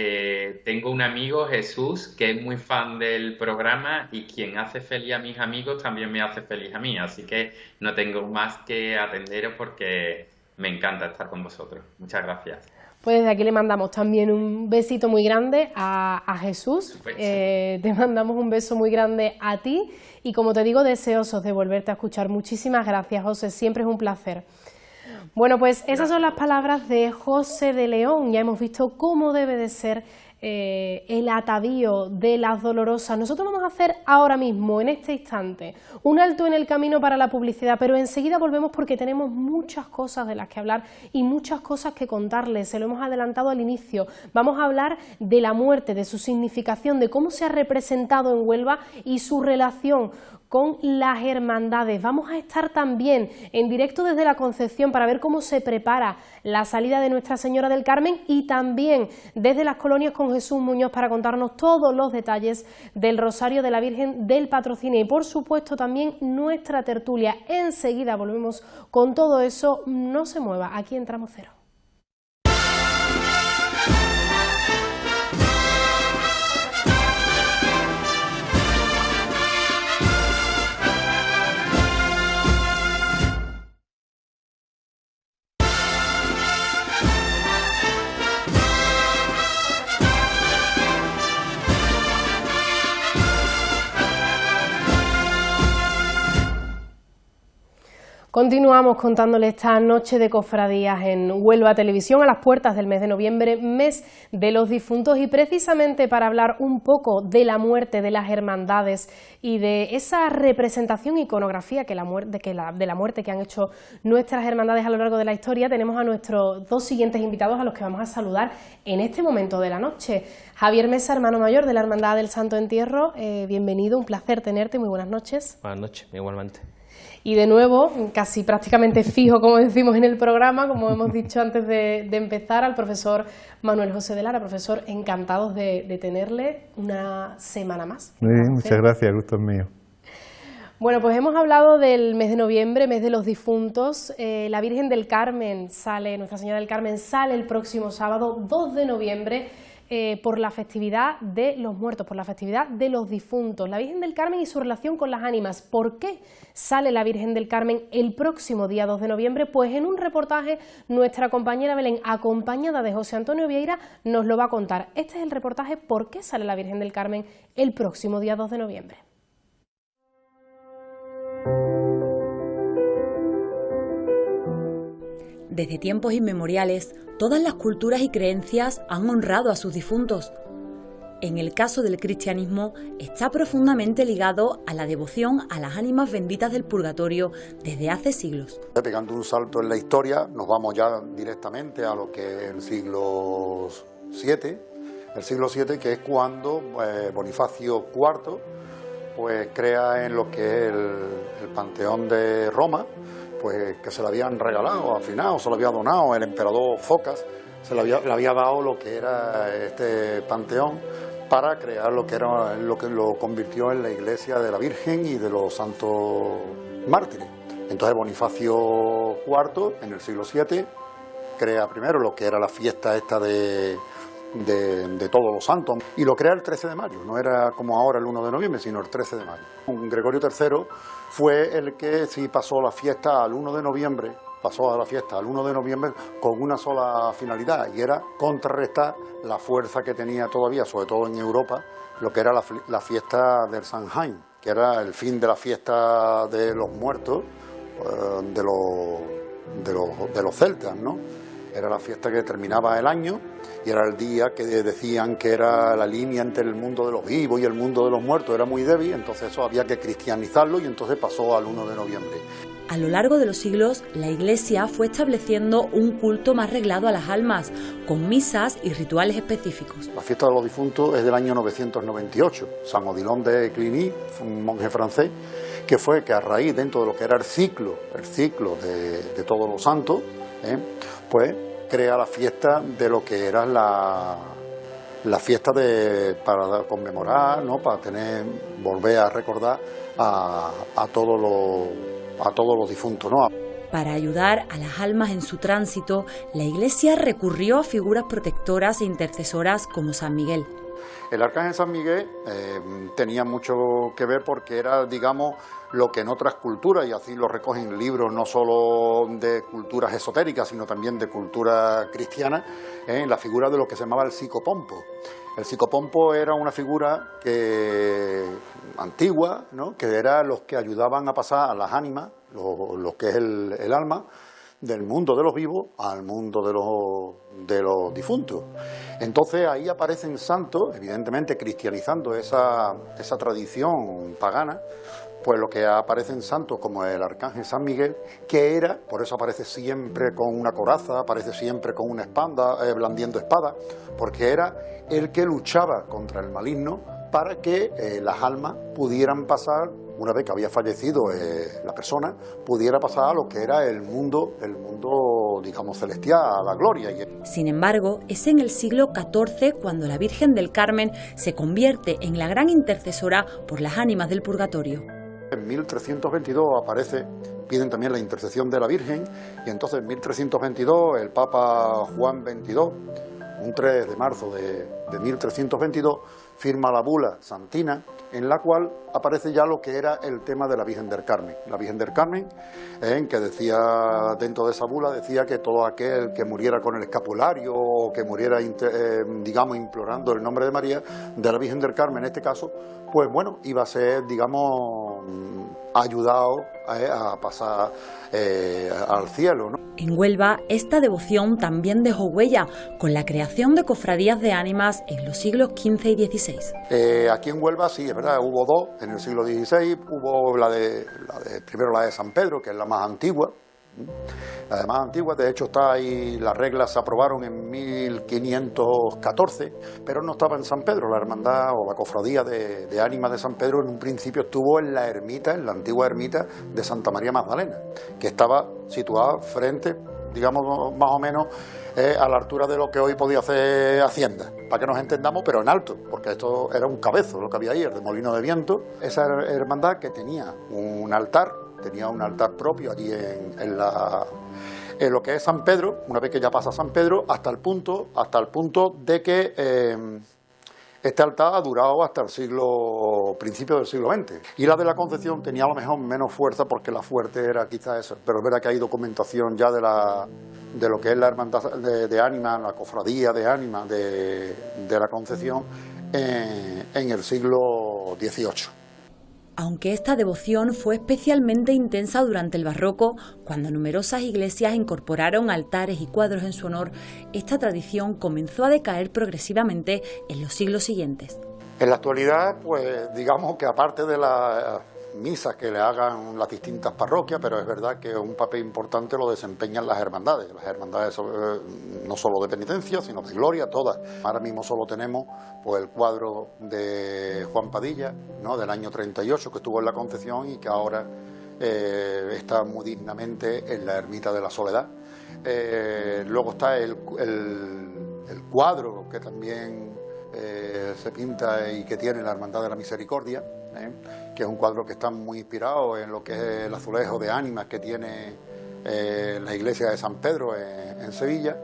tengo un amigo, Jesús, que es muy fan del programa, y quien hace feliz a mis amigos también me hace feliz a mí, así que no tengo más que atenderos porque me encanta estar con vosotros. Muchas gracias. Pues desde aquí le mandamos también un besito muy grande a Jesús, te mandamos un beso muy grande a ti y, como te digo, deseosos de volverte a escuchar. Muchísimas gracias, José, siempre es un placer. Bueno, pues esas son las palabras de José de León. Ya hemos visto cómo debe de ser el atavío de las dolorosas. Nosotros vamos a hacer ahora mismo, en este instante, un alto en el camino para la publicidad, pero enseguida volvemos porque tenemos muchas cosas de las que hablar y muchas cosas que contarles. Se lo hemos adelantado al inicio. Vamos a hablar de la muerte, de su significación, de cómo se ha representado en Huelva y su relación con las hermandades. Vamos a estar también en directo desde la Concepción para ver cómo se prepara la salida de Nuestra Señora del Carmen, y también desde las colonias con Jesús Muñoz para contarnos todos los detalles del Rosario de la Virgen del Patrocinio y, por supuesto, también nuestra tertulia. Enseguida volvemos con todo eso. No se mueva, aquí en Tramo Cero. Continuamos contándoles esta noche de cofradías en Huelva Televisión, a las puertas del mes de noviembre, mes de los difuntos, y precisamente para hablar un poco de la muerte de las hermandades y de esa representación iconografía de la muerte que han hecho nuestras hermandades a lo largo de la historia, tenemos a nuestros dos siguientes invitados, a los que vamos a saludar en este momento de la noche. Javier Mesa, hermano mayor de la Hermandad del Santo Entierro, bienvenido, un placer tenerte, muy buenas noches. Buenas noches, igualmente. Y de nuevo, casi prácticamente fijo, como decimos en el programa, como hemos dicho antes de empezar, al profesor Manuel José de Lara. Profesor, encantados de tenerle una semana más. Muy bien, muchas gracias, el gusto es mío. Bueno, pues hemos hablado del mes de noviembre, mes de los difuntos. La Virgen del Carmen sale, Nuestra Señora del Carmen sale el próximo sábado, 2 de noviembre, por la festividad de los muertos, por la festividad de los difuntos, la Virgen del Carmen y su relación con las ánimas. ¿Por qué sale la Virgen del Carmen el próximo día 2 de noviembre? Pues en un reportaje nuestra compañera Belén, acompañada de José Antonio Vieira, nos lo va a contar. Este es el reportaje ¿Por qué sale la Virgen del Carmen el próximo día 2 de noviembre? Desde tiempos inmemoriales, todas las culturas y creencias han honrado a sus difuntos. En el caso del cristianismo, está profundamente ligado a la devoción a las ánimas benditas del purgatorio desde hace siglos. Pegando un salto en la historia, nos vamos ya directamente a lo que es el siglo VII. El siglo VII, que es cuando Bonifacio IV pues, crea en lo que es el Panteón de Roma, pues que se le habían regalado al final, o se le había donado el emperador Focas, le había dado lo que era este panteón para crear lo que era lo que lo convirtió en la iglesia de la Virgen y de los santos mártires. Entonces Bonifacio IV, en el siglo VII, crea primero lo que era la fiesta esta de todos los santos, y lo crea el 13 de mayo, no era como ahora el 1 de noviembre, sino el 13 de mayo. Gregorio III fue el que sí pasó la fiesta al 1 de noviembre, con una sola finalidad, y era contrarrestar la fuerza que tenía todavía, sobre todo en Europa, lo que era la fiesta del Samhain, que era el fin de la fiesta de los muertos de los celtas, ¿no? Era la fiesta que terminaba el año y era el día que decían que era la línea entre el mundo de los vivos y el mundo de los muertos, era muy débil, entonces eso había que cristianizarlo y entonces pasó al 1 de noviembre. A lo largo de los siglos, la Iglesia fue estableciendo un culto más reglado a las almas, con misas y rituales específicos. La fiesta de los difuntos es del año 998. San Odilon de Cluny, un monje francés, que a raíz dentro de lo que era el ciclo de todos los santos, pues crea la fiesta de lo que era la fiesta para conmemorar, ¿no? Para volver a recordar a todos los difuntos, ¿no? Para ayudar a las almas en su tránsito, la Iglesia recurrió a figuras protectoras e intercesoras como San Miguel. El arcángel San Miguel tenía mucho que ver porque era, digamos, lo que en otras culturas, y así lo recogen libros no solo de culturas esotéricas, sino también de cultura cristiana, la figura de lo que se llamaba el psicopompo. El psicopompo era una figura antigua, ¿no? Que era los que ayudaban a pasar a las ánimas, lo que es el alma, del mundo de los vivos al mundo de los difuntos. Entonces ahí aparecen santos, evidentemente cristianizando esa tradición pagana, pues lo que aparecen santos como el arcángel San Miguel, que era, por eso aparece siempre con una coraza, aparece siempre con una espada, blandiendo espada, porque era el que luchaba contra el maligno para que las almas pudieran pasar, una vez que había fallecido la persona, pudiera pasar a lo que era el mundo, digamos, celestial, a la gloria. Sin embargo, es en el siglo XIV cuando la Virgen del Carmen se convierte en la gran intercesora por las ánimas del purgatorio. En 1322 piden también la intercesión de la Virgen, y entonces en 1322 el Papa Juan XXII, un 3 de marzo de 1322, firma la bula santina, en la cual aparece ya lo que era el tema de la Virgen del Carmen. La Virgen del Carmen, que decía, dentro de esa bula, decía que todo aquel que muriera con el escapulario o que muriera, digamos, implorando el nombre de María, de la Virgen del Carmen en este caso, pues bueno, iba a ser, digamos, ayudado a pasar al cielo, ¿no? En Huelva, esta devoción también dejó huella con la creación de cofradías de ánimas en los siglos XV y XVI. Aquí en Huelva sí, es verdad, hubo dos en el siglo XVI, hubo primero la de San Pedro, que es la más antigua. La más antigua, de hecho está ahí, las reglas se aprobaron en 1514, pero no estaba en San Pedro. La hermandad o la cofradía de ánimas de San Pedro en un principio estuvo en la ermita, en la antigua ermita de Santa María Magdalena, que estaba situada frente, digamos, más o menos a la altura de lo que hoy podía hacer Hacienda, para que nos entendamos, pero en alto, porque esto era un cabezo lo que había ahí, el de molino de viento. Esa hermandad que tenía un altar propio allí en en lo que es San Pedro, una vez que ya pasa San Pedro, hasta el punto de que este altar ha durado hasta el principio del siglo XX. Y la de la Concepción tenía a lo mejor menos fuerza porque la fuerte era quizás eso. Pero es verdad que hay documentación ya de lo que es la hermandad de ánimas, la cofradía de ánimas de la Concepción en el siglo XVIII. Aunque esta devoción fue especialmente intensa durante el barroco, cuando numerosas iglesias incorporaron altares y cuadros en su honor, esta tradición comenzó a decaer progresivamente en los siglos siguientes. En la actualidad, pues digamos que aparte de las misas que le hagan las distintas parroquias, pero es verdad que un papel importante lo desempeñan las hermandades. Las hermandades no solo de penitencia, sino de gloria, todas. Ahora mismo solo tenemos pues el cuadro de Juan Padilla, ¿no?, del año 38, que estuvo en la Concepción y que ahora está muy dignamente en la Ermita de la Soledad. Luego está el cuadro que también se pinta y que tiene la Hermandad de la Misericordia, que es un cuadro que está muy inspirado en lo que es el azulejo de ánimas que tiene la iglesia de San Pedro en Sevilla.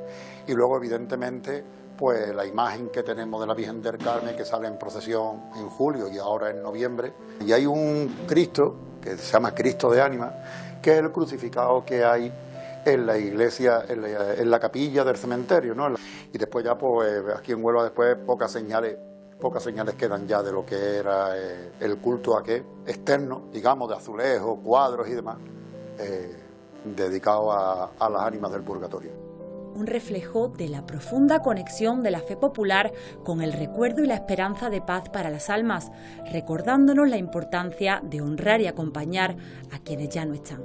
Y luego, evidentemente, pues la imagen que tenemos de la Virgen del Carmen, que sale en procesión en julio y ahora en noviembre. Y hay un Cristo que se llama Cristo de Ánimas, que es el crucificado que hay en la iglesia, en la capilla del cementerio, ¿no? Y después ya, pues aquí en Huelva, después pocas señales quedan ya de lo que era el culto aquel externo, digamos, de azulejos, cuadros y demás, dedicado a las ánimas del purgatorio. Un reflejo de la profunda conexión de la fe popular con el recuerdo y la esperanza de paz para las almas, recordándonos la importancia de honrar y acompañar a quienes ya no están.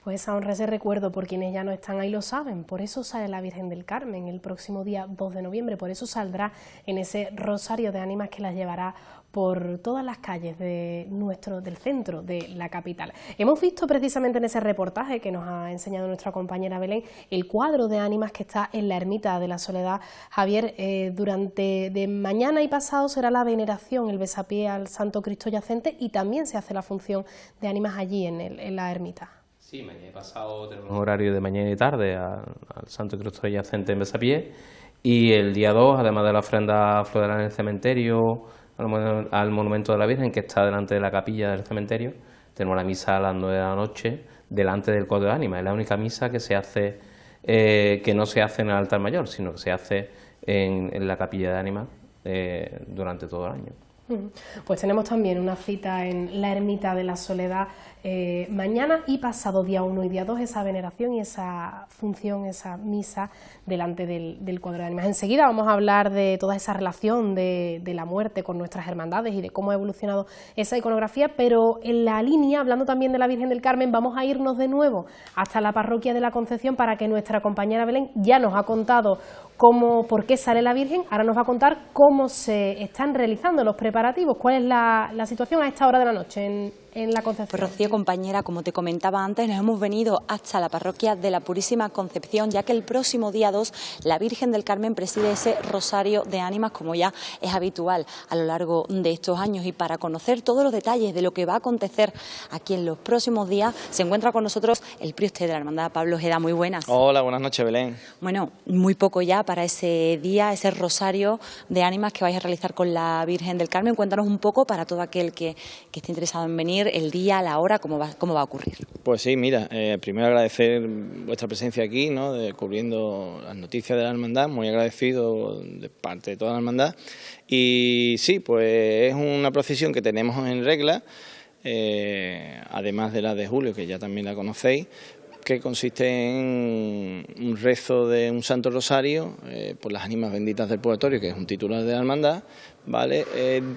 Pues esa honra, ese recuerdo por quienes ya no están ahí lo saben. Por eso sale la Virgen del Carmen el próximo día 2 de noviembre, por eso saldrá en ese rosario de ánimas que las llevará por todas las calles del centro de la capital. Hemos visto precisamente en ese reportaje que nos ha enseñado nuestra compañera Belén el cuadro de ánimas que está en la Ermita de la Soledad. Javier, durante de mañana y pasado será la veneración, el besapié al Santo Cristo Yacente, y también se hace la función de ánimas allí en la ermita. Sí, mañana y pasado tenemos un horario de mañana y tarde al Santo Cristo Yacente en besapié, y el día 2, además de la ofrenda floral en el cementerio, al monumento de la Virgen, que está delante de la capilla del cementerio, tenemos la misa a las 9 de la noche delante del cuadro de ánimas. Es la única misa que se hace, que no se hace en el altar mayor, sino que se hace en la capilla de ánimas durante todo el año. Pues tenemos también una cita en la Ermita de la Soledad mañana y pasado, día 1 y día 2, esa veneración y esa función, esa misa delante del cuadro de ánimas. Enseguida vamos a hablar de toda esa relación de la muerte con nuestras hermandades y de cómo ha evolucionado esa iconografía, pero en la línea, hablando también de la Virgen del Carmen, vamos a irnos de nuevo hasta la parroquia de la Concepción para que nuestra compañera Belén ya nos ha contado por qué sale la Virgen, ahora nos va a contar cómo se están realizando los preparativos, cuál es la situación a esta hora de la noche en la Concepción. Pues Rocío, compañera, como te comentaba antes, nos hemos venido hasta la parroquia de la Purísima Concepción, ya que el próximo día 2 la Virgen del Carmen preside ese rosario de ánimas, como ya es habitual a lo largo de estos años. Y para conocer todos los detalles de lo que va a acontecer aquí en los próximos días, se encuentra con nosotros el prieste de la Hermandad, Pablo Ojeda. Muy buenas. Hola, buenas noches, Belén. Bueno, muy poco ya para ese día, ese rosario de ánimas que vais a realizar con la Virgen del Carmen. Cuéntanos un poco, para todo aquel que esté interesado en venir, el día, la hora, cómo va a ocurrir. Pues sí, mira, primero agradecer vuestra presencia aquí, ¿no?, cubriendo las noticias de la hermandad, muy agradecido de parte de toda la hermandad. Y sí, pues es una procesión que tenemos en regla, además de la de julio, que ya también la conocéis, que consiste en un rezo de un Santo Rosario por las ánimas benditas del purgatorio, que es un titular de la hermandad, ¿vale?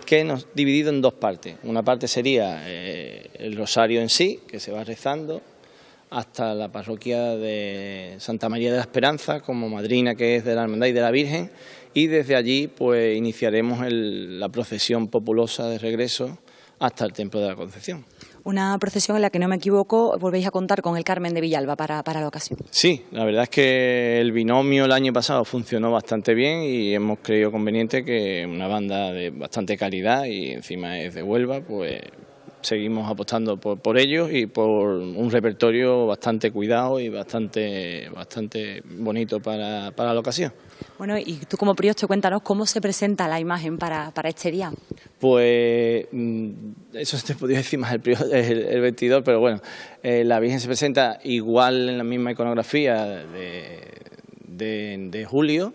Que nos dividido en dos partes. Una parte sería el rosario en sí, que se va rezando hasta la parroquia de Santa María de la Esperanza, como madrina que es de la hermandad y de la Virgen, y desde allí pues iniciaremos la procesión populosa de regreso hasta el Templo de la Concepción. Una procesión en la que, no me equivoco, volvéis a contar con el Carmen de Villalba para la ocasión. Sí, la verdad es que el binomio el año pasado funcionó bastante bien y hemos creído conveniente que una banda de bastante calidad y encima es de Huelva, pues seguimos apostando por ellos y por un repertorio bastante cuidado y bastante bonito para la ocasión. Bueno, y tú como priostre, cuéntanos cómo se presenta la imagen para este día. Pues eso te podría decir más el 22, pero bueno, la Virgen se presenta igual en la misma iconografía de julio,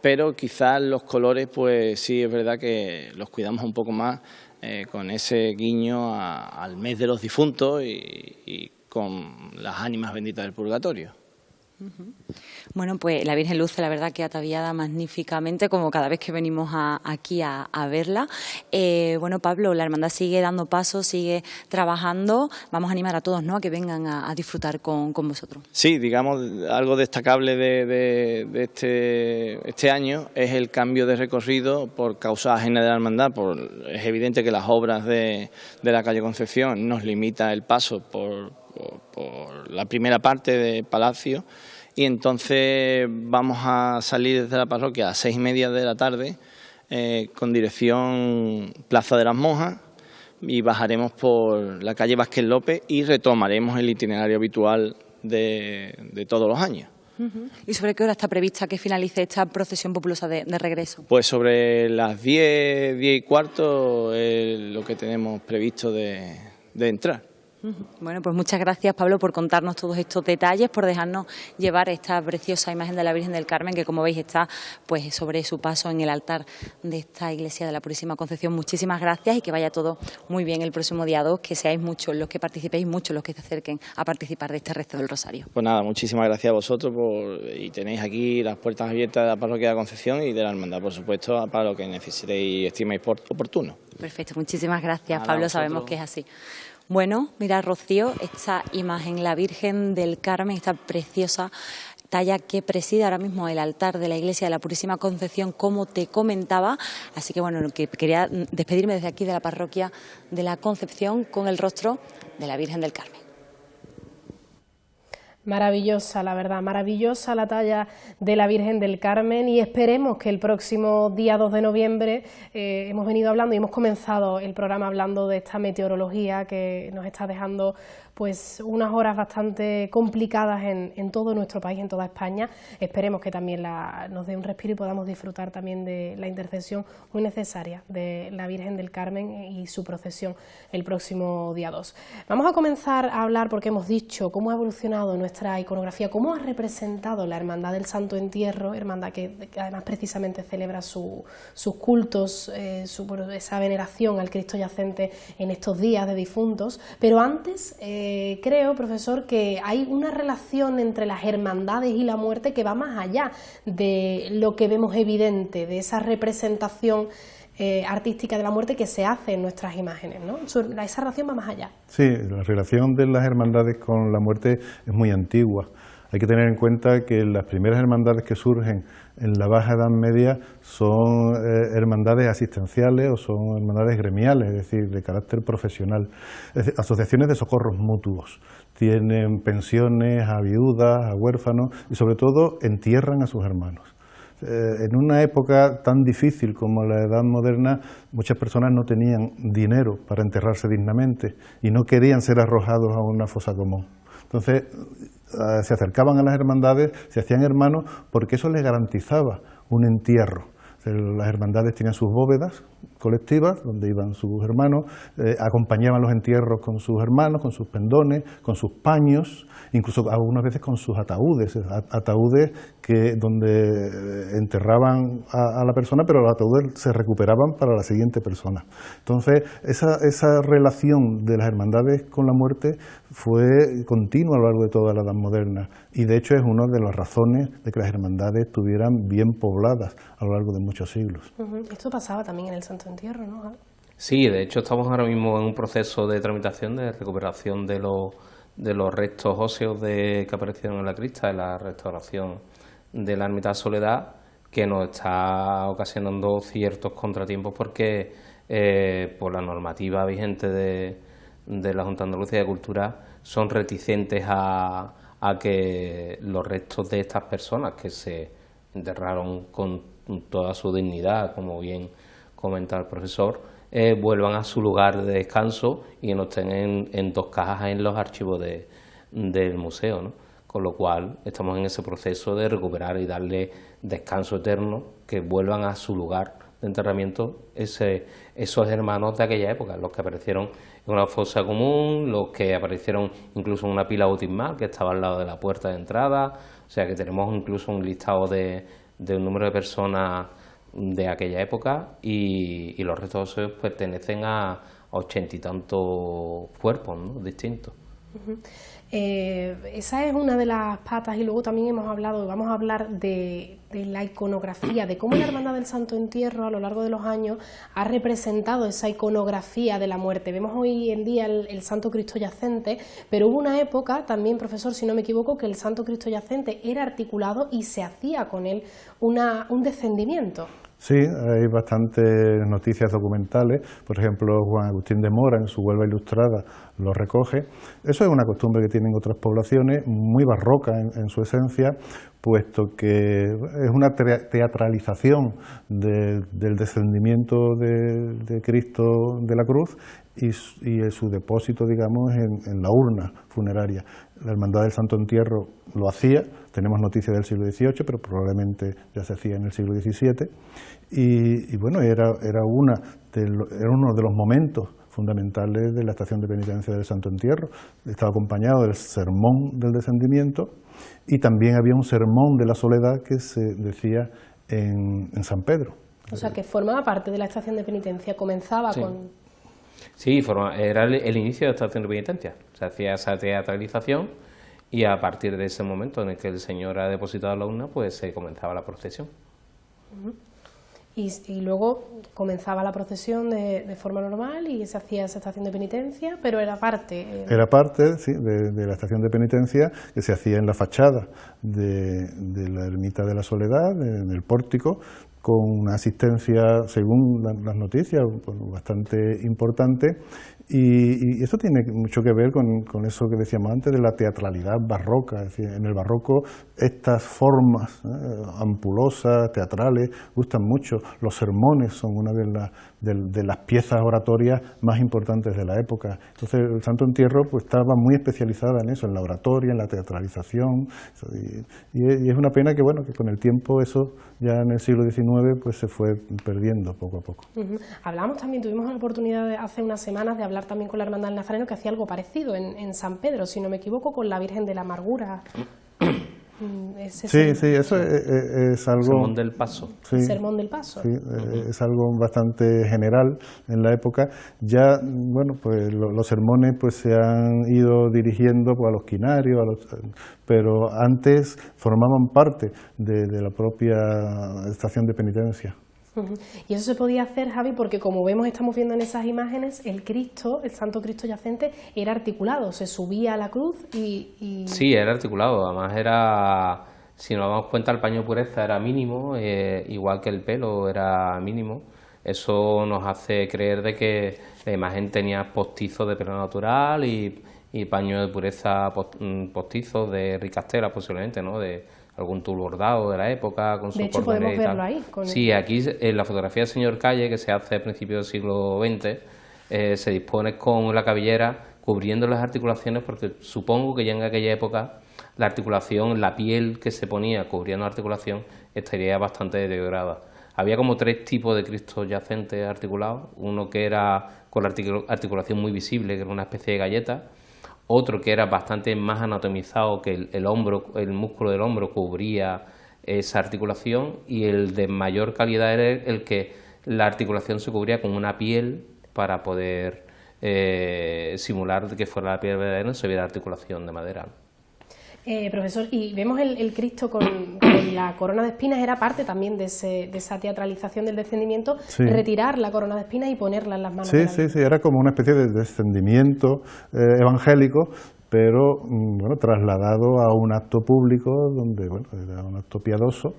pero quizás los colores, pues sí es verdad que los cuidamos un poco más con ese guiño al mes de los difuntos y con las ánimas benditas del purgatorio. Bueno, pues la Virgen luce, la verdad, que ataviada magníficamente, como cada vez que venimos aquí a verla. Bueno, Pablo, la hermandad sigue dando pasos, sigue trabajando. Vamos a animar a todos, ¿no?, a que vengan a disfrutar con vosotros. Sí, digamos, algo destacable de este año es el cambio de recorrido por causa ajena de la hermandad. Es evidente que las obras de la calle Concepción nos limita el paso por la primera parte de Palacio, y entonces vamos a salir desde la parroquia a 6:30 de la tarde con dirección Plaza de las Monjas, y bajaremos por la calle Vázquez López y retomaremos el itinerario habitual de todos los años. ¿Y sobre qué hora está prevista que finalice esta procesión populosa de regreso? Pues sobre las 10:15 es lo que tenemos previsto de entrar. Bueno, pues muchas gracias, Pablo, por contarnos todos estos detalles, por dejarnos llevar esta preciosa imagen de la Virgen del Carmen, que como veis está pues sobre su paso en el altar de esta iglesia de la Purísima Concepción. Muchísimas gracias y que vaya todo muy bien el próximo día 2, que seáis muchos los que participéis, muchos los que se acerquen a participar de este rezo del Rosario. Pues nada, muchísimas gracias a vosotros y tenéis aquí las puertas abiertas de la parroquia de la Concepción y de la hermandad, por supuesto, para lo que necesitéis y estiméis oportuno. Perfecto, muchísimas gracias, nada, Pablo, sabemos que es así. Bueno, mira, Rocío, esta imagen, la Virgen del Carmen, esta preciosa talla que preside ahora mismo el altar de la iglesia de la Purísima Concepción, como te comentaba. Así que bueno, que quería despedirme desde aquí de la parroquia de la Concepción con el rostro de la Virgen del Carmen. Maravillosa, la verdad, maravillosa la talla de la Virgen del Carmen, y esperemos que el próximo día 2 de noviembre, hemos venido hablando y hemos comenzado el programa hablando de esta meteorología que nos está dejando pues unas horas bastante complicadas en todo nuestro país, en toda España. Esperemos que también nos dé un respiro y podamos disfrutar también de la intercesión muy necesaria de la Virgen del Carmen y su procesión el próximo día 2. Vamos a comenzar a hablar, porque hemos dicho cómo ha evolucionado nuestra iconografía, cómo ha representado la Hermandad del Santo Entierro, hermandad que además precisamente celebra sus cultos, esa veneración al Cristo yacente en estos días de difuntos. Pero antes, creo, profesor, que hay una relación entre las hermandades y la muerte que va más allá de lo que vemos evidente, de esa representación artística de la muerte que se hace en nuestras imágenes, ¿no? Esa relación va más allá. Sí, la relación de las hermandades con la muerte es muy antigua. Hay que tener en cuenta que las primeras hermandades que surgen en la Baja Edad Media son hermandades asistenciales o son hermandades gremiales, es decir, de carácter profesional, es decir, asociaciones de socorros mutuos. Tienen pensiones a viudas, a huérfanos y sobre todo entierran a sus hermanos. En una época tan difícil como la Edad Moderna, muchas personas no tenían dinero para enterrarse dignamente y no querían ser arrojados a una fosa común. Entonces se acercaban a las hermandades, se hacían hermanos, porque eso les garantizaba un entierro. Las hermandades tenían sus bóvedas colectivas, donde iban sus hermanos, acompañaban los entierros con sus hermanos, con sus pendones, con sus paños, incluso algunas veces con sus ataúdes donde enterraban a la persona, pero los ataúdes se recuperaban para la siguiente persona. Entonces, esa relación de las hermandades con la muerte fue continua a lo largo de toda la Edad Moderna, y de hecho es una de las razones de que las hermandades estuvieran bien pobladas a lo largo de muchos siglos. Esto pasaba también en el Santo Entierro, ¿no? Sí, de hecho estamos ahora mismo en un proceso de tramitación de recuperación de los restos óseos que aparecieron en la cripta, de la restauración de la Ermita Soledad, que nos está ocasionando ciertos contratiempos porque por la normativa vigente de la Junta de Andalucía de Cultura son reticentes a que los restos de estas personas que se enterraron con toda su dignidad, como bien comenta el profesor, vuelvan a su lugar de descanso y que no estén en 2 cajas en los archivos del museo, ¿no? Con lo cual estamos en ese proceso de recuperar y darle descanso eterno, que vuelvan a su lugar de enterramiento esos hermanos de aquella época, los que aparecieron en una fosa común, los que aparecieron incluso en una pila bautismal que estaba al lado de la puerta de entrada. O sea que tenemos incluso un listado de un número de personas de aquella época, y los restos pertenecen a 80 y tantos cuerpos, ¿no?, distintos. Esa es una de las patas, y luego también vamos a hablar de la iconografía, de cómo la Hermandad del Santo Entierro a lo largo de los años ha representado esa iconografía de la muerte. Vemos hoy en día el Santo Cristo Yacente, pero hubo una época también, profesor, si no me equivoco, que el Santo Cristo Yacente era articulado y se hacía con él un descendimiento. Sí, hay bastantes noticias documentales, por ejemplo Juan Agustín de Mora en su Huelva Ilustrada lo recoge. Eso es una costumbre que tienen otras poblaciones, muy barroca en su esencia, puesto que es una teatralización del descendimiento de Cristo de la cruz y su depósito, digamos, en la urna funeraria. La Hermandad del Santo Entierro lo hacía, tenemos noticias del siglo XVIII, pero probablemente ya se hacía en el siglo XVII, y bueno, era uno de los momentos fundamentales de la estación de penitencia del Santo Entierro. Estaba acompañado del sermón del descendimiento, y también había un sermón de la soledad que se decía en San Pedro. O sea, que formaba parte de la estación de penitencia, comenzaba sí. con... Sí, era el inicio de la estación de penitencia. Se hacía esa teatralización, y a partir de ese momento en el que el Señor ha depositado la urna, pues se comenzaba la procesión. Y luego comenzaba la procesión de forma normal y se hacía esa estación de penitencia, pero era parte... Era parte, sí, de la estación de penitencia, que se hacía en la fachada de la Ermita de la Soledad, en el pórtico, con una asistencia, según las noticias, pues, bastante importante, y eso tiene mucho que ver con eso que decíamos antes de la teatralidad barroca. Es decir, en el barroco estas formas ampulosas, teatrales, gustan mucho. Los sermones son una de las piezas oratorias más importantes de la época. Entonces el Santo Entierro pues estaba muy especializada en eso, en la oratoria, en la teatralización, y es una pena que bueno, que con el tiempo eso ya en el siglo XIX pues se fue perdiendo poco a poco. Hablamos también, tuvimos la oportunidad hace unas semanas de hablar también con la Hermandad del Nazareno, que hacía algo parecido en San Pedro, si no me equivoco, con la Virgen de la Amargura. Sí, eso es algo... Sermón del Paso. Sí, Sermón del Paso. Sí, es algo bastante general en la época. Ya, bueno, pues los sermones pues se han ido dirigiendo pues, a los quinarios, pero antes formaban parte de la propia estación de penitencia. Y eso se podía hacer, Javi, porque como vemos, estamos viendo en esas imágenes, el Cristo, el Santo Cristo Yacente, era articulado, se subía a la cruz y... Sí, era articulado, además era, si nos damos cuenta, el paño de pureza era mínimo, igual que el pelo era mínimo. Eso nos hace creer de que la imagen tenía postizos de pelo natural y paño de pureza postizos de ricastera, posiblemente, ¿no?, de algún tul bordado de la época, con su de hecho, podemos verlo ahí. Sí, aquí en la fotografía del señor Calle, que se hace a principios del siglo XX, se dispone con la cabellera cubriendo las articulaciones, porque supongo que ya en aquella época la articulación, la piel que se ponía cubriendo la articulación estaría bastante deteriorada. Había como 3 tipos de Cristos yacentes articulados, uno que era con la articulación muy visible, que era una especie de galleta, otro que era bastante más anatomizado, que el hombro, el músculo del hombro cubría esa articulación, y el de mayor calidad era el que la articulación se cubría con una piel para poder simular que fuera la piel verdadera, no se viera articulación de madera. Profesor, y vemos el Cristo con la corona de espinas, era parte también de esa teatralización del descendimiento, sí. Retirar la corona de espinas y ponerla en las manos. Sí, era como una especie de descendimiento evangélico, pero bueno, trasladado a un acto público, donde bueno, era un acto piadoso.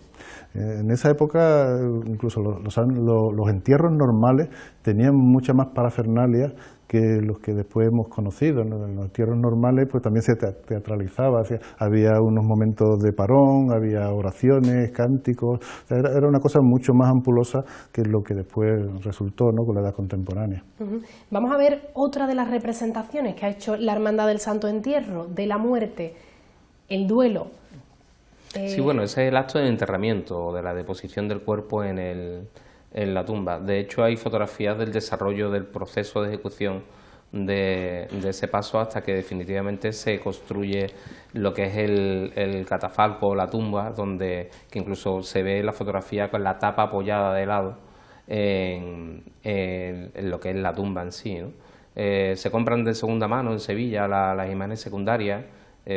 En esa época, incluso los entierros normales tenían mucha más parafernalia que los que después hemos conocido, ¿no? En los entierros normales pues también se teatralizaba, había unos momentos de parón, había oraciones, cánticos, o sea, era una cosa mucho más ampulosa que lo que después resultó, ¿no? Con la edad contemporánea. Vamos a ver otra de las representaciones que ha hecho la Hermandad del Santo Entierro, de la muerte, el duelo. Sí, bueno, ese es el acto de enterramiento, de la deposición del cuerpo en la tumba. De hecho, hay fotografías del desarrollo del proceso de ejecución de ese paso hasta que definitivamente se construye lo que es el catafalco o la tumba, que incluso se ve la fotografía con la tapa apoyada de lado en lo que es la tumba en sí, ¿no? Se compran de segunda mano en Sevilla las imágenes secundarias.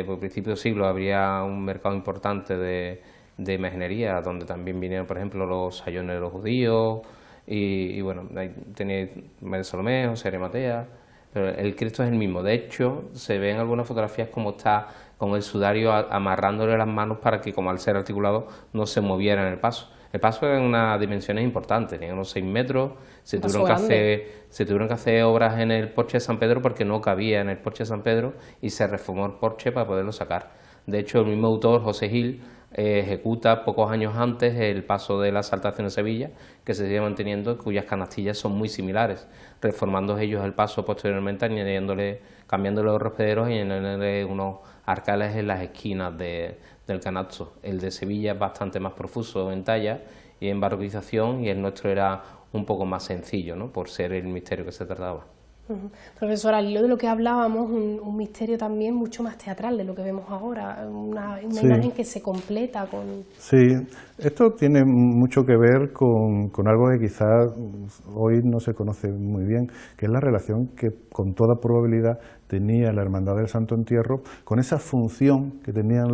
Por principio de siglo habría un mercado importante de imaginería, donde también vinieron, por ejemplo, los sayones de los judíos, y bueno, ahí tenéis María Salomé, José Arimatea, pero el Cristo es el mismo. De hecho, se ven algunas fotografías como está con el sudario amarrándole las manos para que, como al ser articulado, no se moviera en el paso. El paso en unas dimensiones importantes, tenía unos 6 metros, se tuvieron que hacer obras en el porche de San Pedro porque no cabía en el porche de San Pedro y se reformó el porche para poderlo sacar. De hecho, el mismo autor, José Gil, ejecuta pocos años antes el paso de la Exaltación de Sevilla, que se sigue manteniendo, cuyas canastillas son muy similares, reformando ellos el paso posteriormente, cambiándole los hospederos y añadiéndole unos arcales en las esquinas del canasto. El de Sevilla es bastante más profuso en talla y en barroquización, y el nuestro era un poco más sencillo, ¿no? Por ser el misterio que se trataba. Profesor, al hilo de lo que hablábamos, un misterio también mucho más teatral de lo que vemos ahora, una imagen que se completa con... Sí, esto tiene mucho que ver con algo que quizás hoy no se conoce muy bien, que es la relación que con toda probabilidad tenía la Hermandad del Santo Entierro con esa función que tenían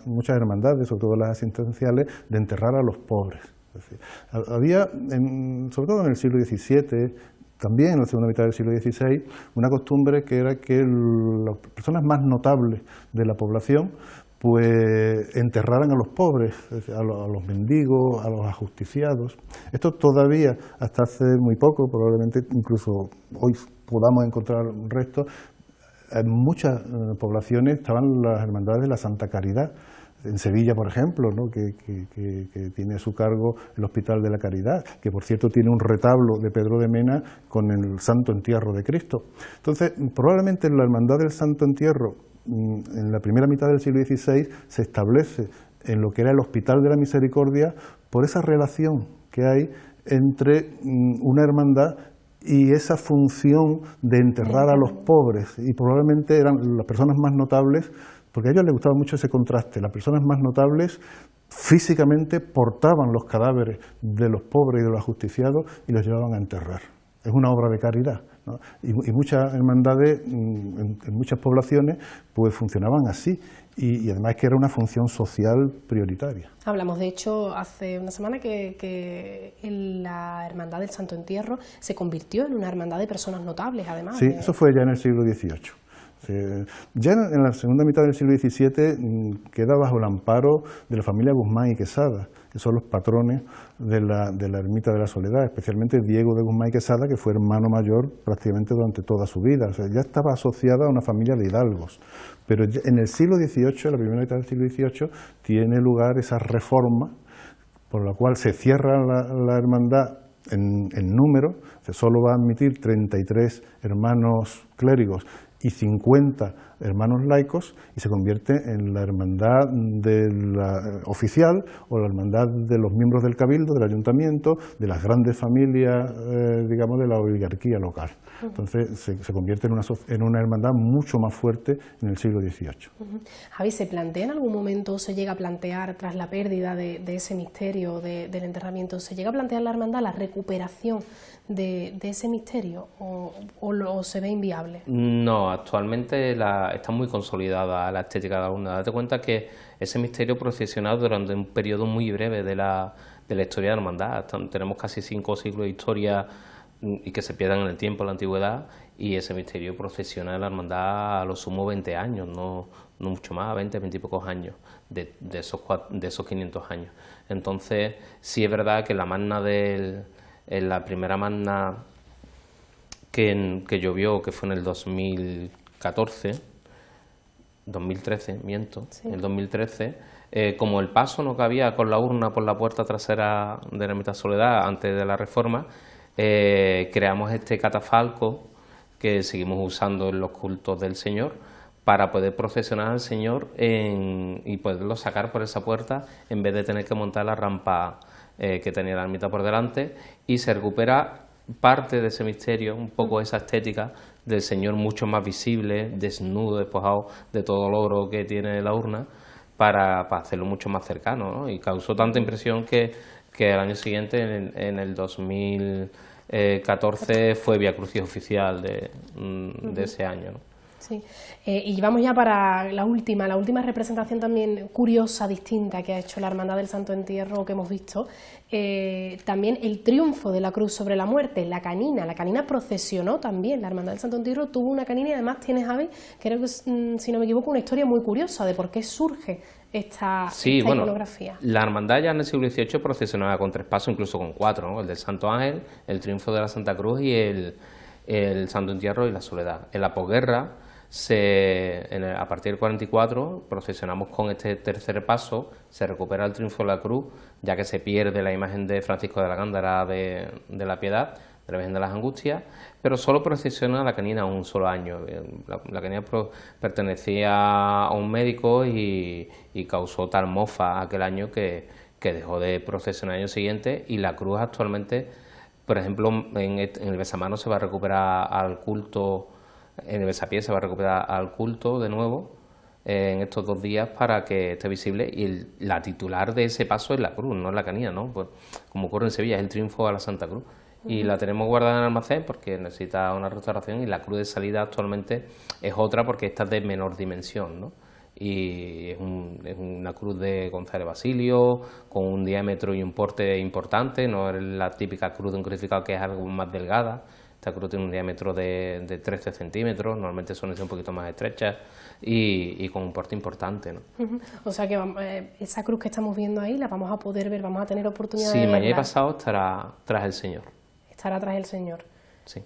muchas hermandades, sobre todo las asistenciales, de enterrar a los pobres. Es decir, había, sobre todo en el siglo XVII, también en la segunda mitad del siglo XVI, una costumbre que era que las personas más notables de la población pues enterraran a los pobres, a los mendigos, a los ajusticiados. Esto todavía, hasta hace muy poco, probablemente incluso hoy podamos encontrar restos, en muchas poblaciones estaban las hermandades de la Santa Caridad. En Sevilla, por ejemplo, ¿no? que tiene a su cargo el Hospital de la Caridad, que por cierto tiene un retablo de Pedro de Mena con el Santo Entierro de Cristo. Entonces, probablemente la Hermandad del Santo Entierro, en la primera mitad del siglo XVI, se establece en lo que era el Hospital de la Misericordia por esa relación que hay entre una hermandad y esa función de enterrar a los pobres, y probablemente eran las personas más notables, porque a ellos les gustaba mucho ese contraste. Las personas más notables físicamente portaban los cadáveres de los pobres y de los ajusticiados y los llevaban a enterrar. Es una obra de caridad, ¿no? Y muchas hermandades en muchas poblaciones pues funcionaban así, y además que era una función social prioritaria. Hablamos, de hecho, hace una semana que la Hermandad del Santo Entierro se convirtió en una hermandad de personas notables, además. Sí, eso fue ya en el siglo XVIII. Ya en la segunda mitad del siglo XVII queda bajo el amparo de la familia Guzmán y Quesada, que son los patrones de la Ermita de la Soledad, especialmente Diego de Guzmán y Quesada, que fue hermano mayor prácticamente durante toda su vida. O sea, ya estaba asociada a una familia de hidalgos. Pero en el siglo XVIII, en la primera mitad del siglo XVIII, tiene lugar esa reforma por la cual se cierra la hermandad en número, se solo va a admitir 33 hermanos clérigos y 50 hermanos laicos, y se convierte en la hermandad oficial o la hermandad de los miembros del cabildo, del ayuntamiento, de las grandes familias, digamos, de la oligarquía local. Entonces se convierte en una hermandad mucho más fuerte en el siglo XVIII. Javi, ¿se plantea en algún momento, se llega a plantear, tras la pérdida de ese misterio del enterramiento, se llega a plantear la hermandad la recuperación de ese misterio, o se ve inviable? No, actualmente está muy consolidada la estética de la urna. Date cuenta que ese misterio procesionado durante un periodo muy breve de la historia de la hermandad. Tenemos casi 5 siglos de historia y que se pierdan en el tiempo, en la antigüedad, y ese misterio procesiona de la hermandad a lo sumo 20 años, no mucho más, 20 y pocos años de esos 500 años. Entonces, sí es verdad que la magna la primera magna que llovió, que fue en el 2013, miento, Sí. en el 2013, como el paso no cabía con la urna por la puerta trasera de la Ermita Soledad antes de la reforma, creamos este catafalco que seguimos usando en los cultos del Señor para poder procesionar al Señor y poderlo sacar por esa puerta en vez de tener que montar la rampa que tenía la ermita por delante, y se recupera parte de ese misterio, un poco esa estética del Señor mucho más visible, desnudo, despojado de todo el oro que tiene la urna, para hacerlo mucho más cercano, ¿no? Y causó tanta impresión que al año siguiente, en el 2014, fue Vía Crucis oficial de ese año, ¿no? Sí, y vamos ya para la última representación también curiosa, distinta, que ha hecho la Hermandad del Santo Entierro, que hemos visto. También el triunfo de la cruz sobre la muerte, la canina procesionó también. La Hermandad del Santo Entierro tuvo una canina, y además tiene, Javi, creo que, si no me equivoco, una historia muy curiosa de por qué surge esta iconografía. La hermandad ya en el siglo XVIII procesionaba con 3 pasos, incluso con 4, ¿no? El del Santo Ángel, el triunfo de la Santa Cruz y el Santo Entierro y la Soledad. En la posguerra, a partir del 44, procesionamos con este tercer paso, se recupera el triunfo de la cruz, ya que se pierde la imagen de Francisco de la Gándara de la Piedad, de la Virgen de las Angustias, pero solo procesiona la canina un solo año. La canina pertenecía a un médico y causó tal mofa aquel año que dejó de procesionar el año siguiente, y la cruz actualmente, por ejemplo, en el besamano se va a recuperar al culto. En el besapié se va a recuperar al culto de nuevo en estos 2 días para que esté visible, y la titular de ese paso es la cruz, no es la canina, ¿no? Pues, como ocurre en Sevilla, es el triunfo a la Santa Cruz. Y la tenemos guardada en el almacén porque necesita una restauración, y la cruz de salida actualmente es otra porque esta es de menor dimensión, ¿no? Y es una cruz de González Basilio, con un diámetro y un porte importante, no es la típica cruz de un crucificado que es algo más delgada. Esta cruz tiene un diámetro de 13 centímetros, normalmente son un poquito más estrechas y con un porte importante, ¿no? O sea que esa cruz que estamos viendo ahí la vamos a poder ver, vamos a tener oportunidad de verla. Sí, mañana y pasado estará tras el Señor. Estará tras el Señor. Sí.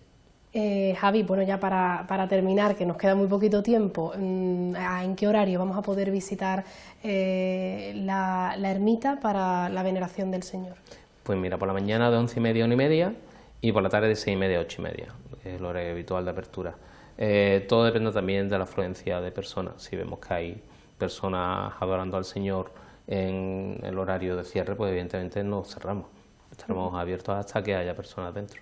Javi, bueno, ya para terminar, que nos queda muy poquito tiempo, ¿en qué horario vamos a poder visitar la ermita para la veneración del Señor? Pues mira, por la mañana de 11:30 a 1:30, y por la tarde de 6:30 a 8:30, que es el horario habitual de apertura. Todo depende también de la afluencia de personas. Si vemos que hay personas adorando al Señor en el horario de cierre, pues evidentemente no cerramos. Estaremos abiertos hasta que haya personas dentro.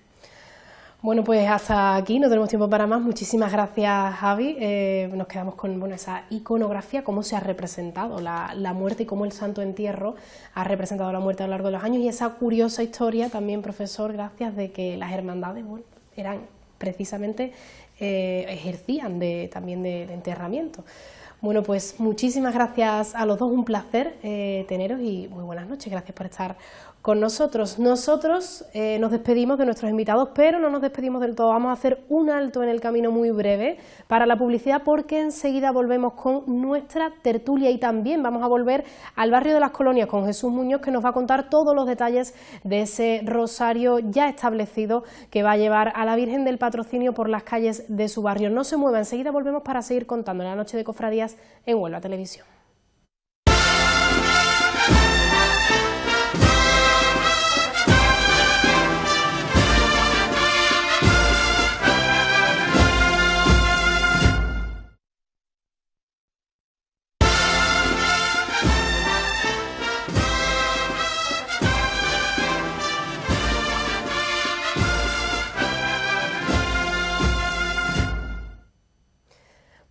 Bueno, pues hasta aquí, no tenemos tiempo para más. Muchísimas gracias, Javi. Nos quedamos con esa iconografía, cómo se ha representado la muerte y cómo el Santo Entierro ha representado la muerte a lo largo de los años, y esa curiosa historia también, profesor, gracias, de que las hermandades eran precisamente, ejercían también de enterramiento. Bueno, pues muchísimas gracias a los dos, un placer teneros y muy buenas noches, gracias por estar con nosotros. Nosotros nos despedimos de nuestros invitados, pero no nos despedimos del todo. Vamos a hacer un alto en el camino muy breve para la publicidad, porque enseguida volvemos con nuestra tertulia, y también vamos a volver al barrio de las Colonias con Jesús Muñoz, que nos va a contar todos los detalles de ese rosario ya establecido que va a llevar a la Virgen del Patrocinio por las calles de su barrio. No se mueva, enseguida volvemos para seguir contando la noche de cofradías en Huelva Televisión.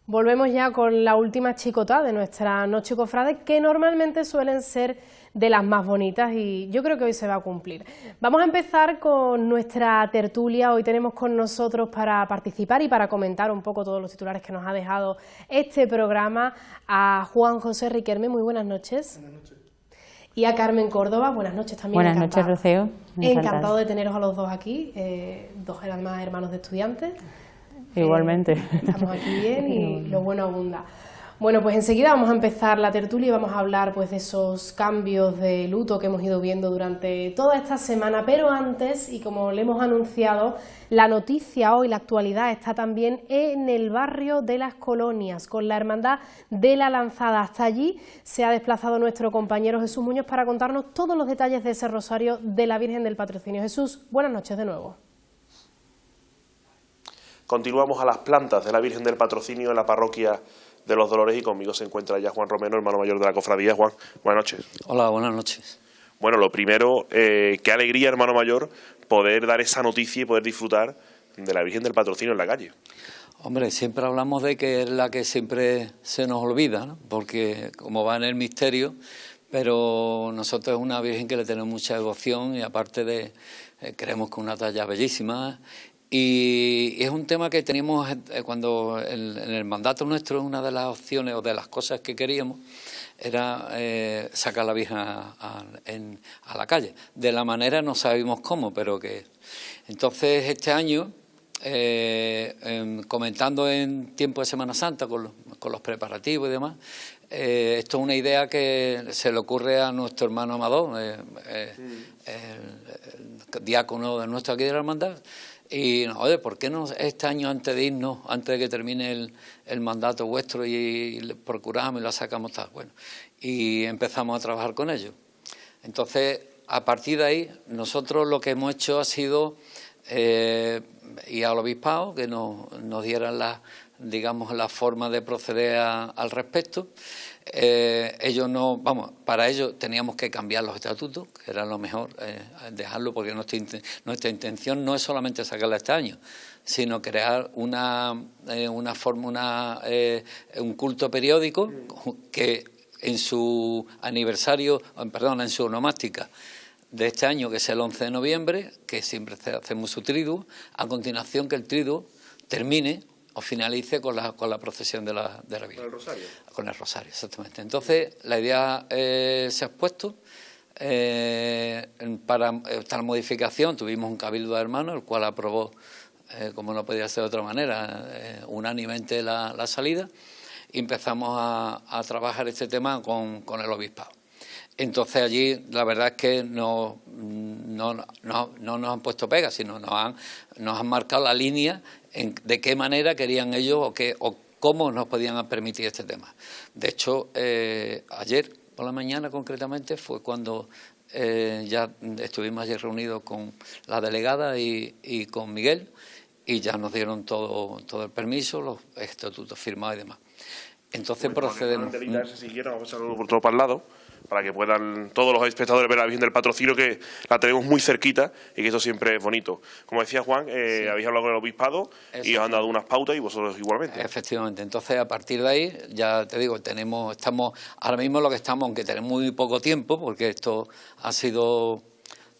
Volvemos ya con la última chicota de nuestra noche cofrade, que normalmente suelen ser de las más bonitas, y yo creo que hoy se va a cumplir. Vamos a empezar con nuestra tertulia. Hoy tenemos con nosotros, para participar y para comentar un poco todos los titulares que nos ha dejado este programa, a Juan José Riquelme. Muy buenas noches. Buenas noches. Y a Carmen Córdoba. Buenas noches también. Buenas noches, Rocío. Encantado de teneros a los dos aquí, dos además hermanos de estudiantes. Igualmente. Estamos aquí bien y lo bueno abunda. Bueno, pues enseguida vamos a empezar la tertulia y vamos a hablar pues de esos cambios de luto que hemos ido viendo durante toda esta semana, pero antes, y como le hemos anunciado, la noticia hoy, la actualidad está también en el barrio de Las Colonias, con la Hermandad de la Lanzada. Hasta allí se ha desplazado nuestro compañero Jesús Muñoz para contarnos todos los detalles de ese rosario de la Virgen del Patrocinio. Jesús, buenas noches de nuevo. Continuamos a las plantas de la Virgen del Patrocinio en la parroquia de los Dolores y conmigo se encuentra ya Juan Romero, hermano mayor de la cofradía. Juan, buenas noches. Hola, buenas noches. Bueno, lo primero, qué alegría, hermano mayor, poder dar esa noticia y poder disfrutar de la Virgen del Patrocinio en la calle. Hombre, siempre hablamos de que es la que siempre se nos olvida, ¿no? Porque como va en el misterio, pero nosotros es una Virgen que le tenemos mucha devoción y aparte de, creemos que una talla bellísima. Y es un tema que teníamos cuando en el mandato nuestro, una de las opciones o de las cosas que queríamos era sacar a la Virgen a la calle. De la manera no sabíamos cómo, pero que... Entonces este año, comentando en tiempo de Semana Santa con los preparativos y demás, esto es una idea que se le ocurre a nuestro hermano Amador, el diácono de nuestro aquí de la hermandad. Y, oye, ¿por qué no este año antes de irnos, antes de que termine el mandato vuestro y le procuramos y la sacamos tal? Bueno, y empezamos a trabajar con ellos. Entonces, a partir de ahí, nosotros lo que hemos hecho ha sido ir al obispado, que nos dieran digamos, la forma de proceder al respecto. Ellos no, vamos, para ello teníamos que cambiar los estatutos, que era lo mejor, dejarlo, porque nuestra intención no es solamente sacarla este año, sino crear una forma, un culto periódico que en su aniversario, perdón, en su onomástica de este año, que es el 11 de noviembre, que siempre hacemos su triduo, a continuación que el triduo termine o finalice con la procesión de la Virgen. ¿Con el rosario? Con el rosario, exactamente. Entonces, la idea se ha expuesto. Para esta modificación tuvimos un cabildo de hermanos, el cual aprobó, como no podía ser de otra manera, unánimemente la salida, y empezamos a trabajar este tema con el obispado. Entonces allí la verdad es que no nos han puesto pegas, sino nos han marcado la línea de qué manera querían ellos o cómo nos podían permitir este tema. De hecho, ayer por la mañana concretamente fue cuando ya estuvimos ayer reunidos con la delegada y con Miguel, y ya nos dieron todo el permiso, los estatutos firmados y demás. Entonces procedemos. Vamos a pasarlo por todo para el lado, para que puedan todos los espectadores ver a la Virgen del Patrocinio, que la tenemos muy cerquita y que eso siempre es bonito. Como decía Juan, sí, habéis hablado con el obispado y os han dado unas pautas y vosotros igualmente. Efectivamente. Entonces, a partir de ahí, ya te digo, estamos ahora mismo lo que estamos, aunque tenemos muy poco tiempo, porque esto ha sido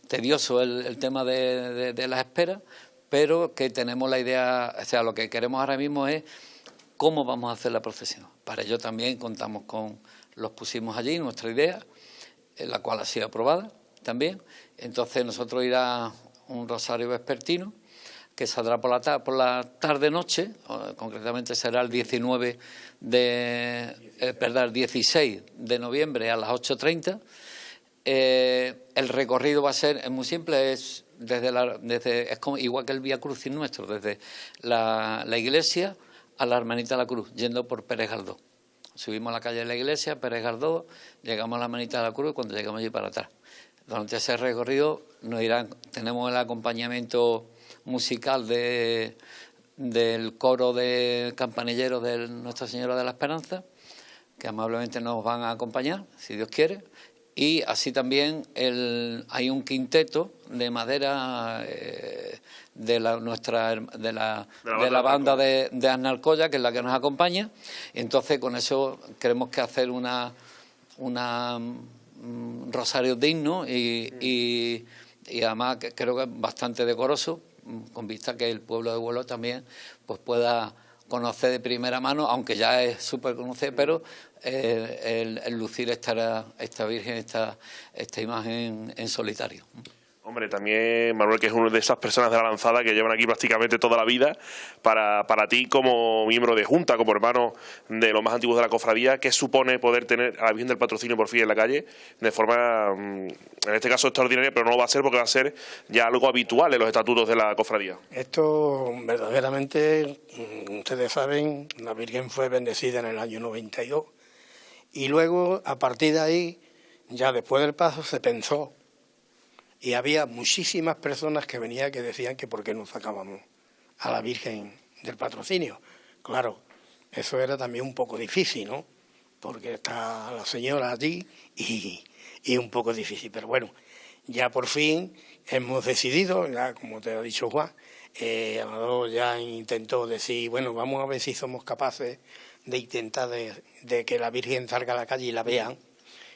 tedioso el tema de las esperas, pero que tenemos la idea, o sea, lo que queremos ahora mismo es cómo vamos a hacer la procesión. Para ello también contamos los pusimos allí, nuestra idea, la cual ha sido aprobada también. Entonces nosotros irá un rosario vespertino que saldrá por la tarde-noche, concretamente será el 16 de noviembre a las 8:30. El recorrido va a ser, es muy simple, es es como, igual que el Vía Crucis nuestro, desde la iglesia a la Hermanita de la Cruz, yendo por Pérez Galdós. Subimos a la calle de la iglesia, Pérez Galdós, llegamos a la Hermanita de la Cruz y cuando llegamos allí para atrás. Durante ese recorrido tenemos el acompañamiento musical del coro de campanilleros de Nuestra Señora de la Esperanza, que amablemente nos van a acompañar, si Dios quiere. Y así también hay un quinteto de madera de la banda de Arnalcoya, que es la que nos acompaña. Entonces con eso queremos que hacer un rosario digno y además que creo que es bastante decoroso, con vista que el pueblo de Huelva también pues pueda conocer de primera mano, aunque ya es súper conocido, pero el lucir esta Virgen, esta imagen en solitario. Hombre, también Manuel, que es una de esas personas de la Lanzada que llevan aquí prácticamente toda la vida, para ti como miembro de Junta, como hermano de los más antiguos de la cofradía, ¿qué supone poder tener a la Virgen del Patrocinio por fin en la calle de forma, en este caso extraordinaria, pero no lo va a ser porque va a ser ya algo habitual en los estatutos de la cofradía? Esto verdaderamente, ustedes saben, la Virgen fue bendecida en el año 92 y luego a partir de ahí, ya después del paso se pensó. Y había muchísimas personas que venían que decían que por qué no sacábamos a la Virgen del Patrocinio. Claro, eso era también un poco difícil, ¿no? Porque está la señora allí y un poco difícil. Pero bueno, ya por fin hemos decidido, ya como te ha dicho Juan, Amador ya intentó decir, bueno, vamos a ver si somos capaces de intentar de que la Virgen salga a la calle y la vean.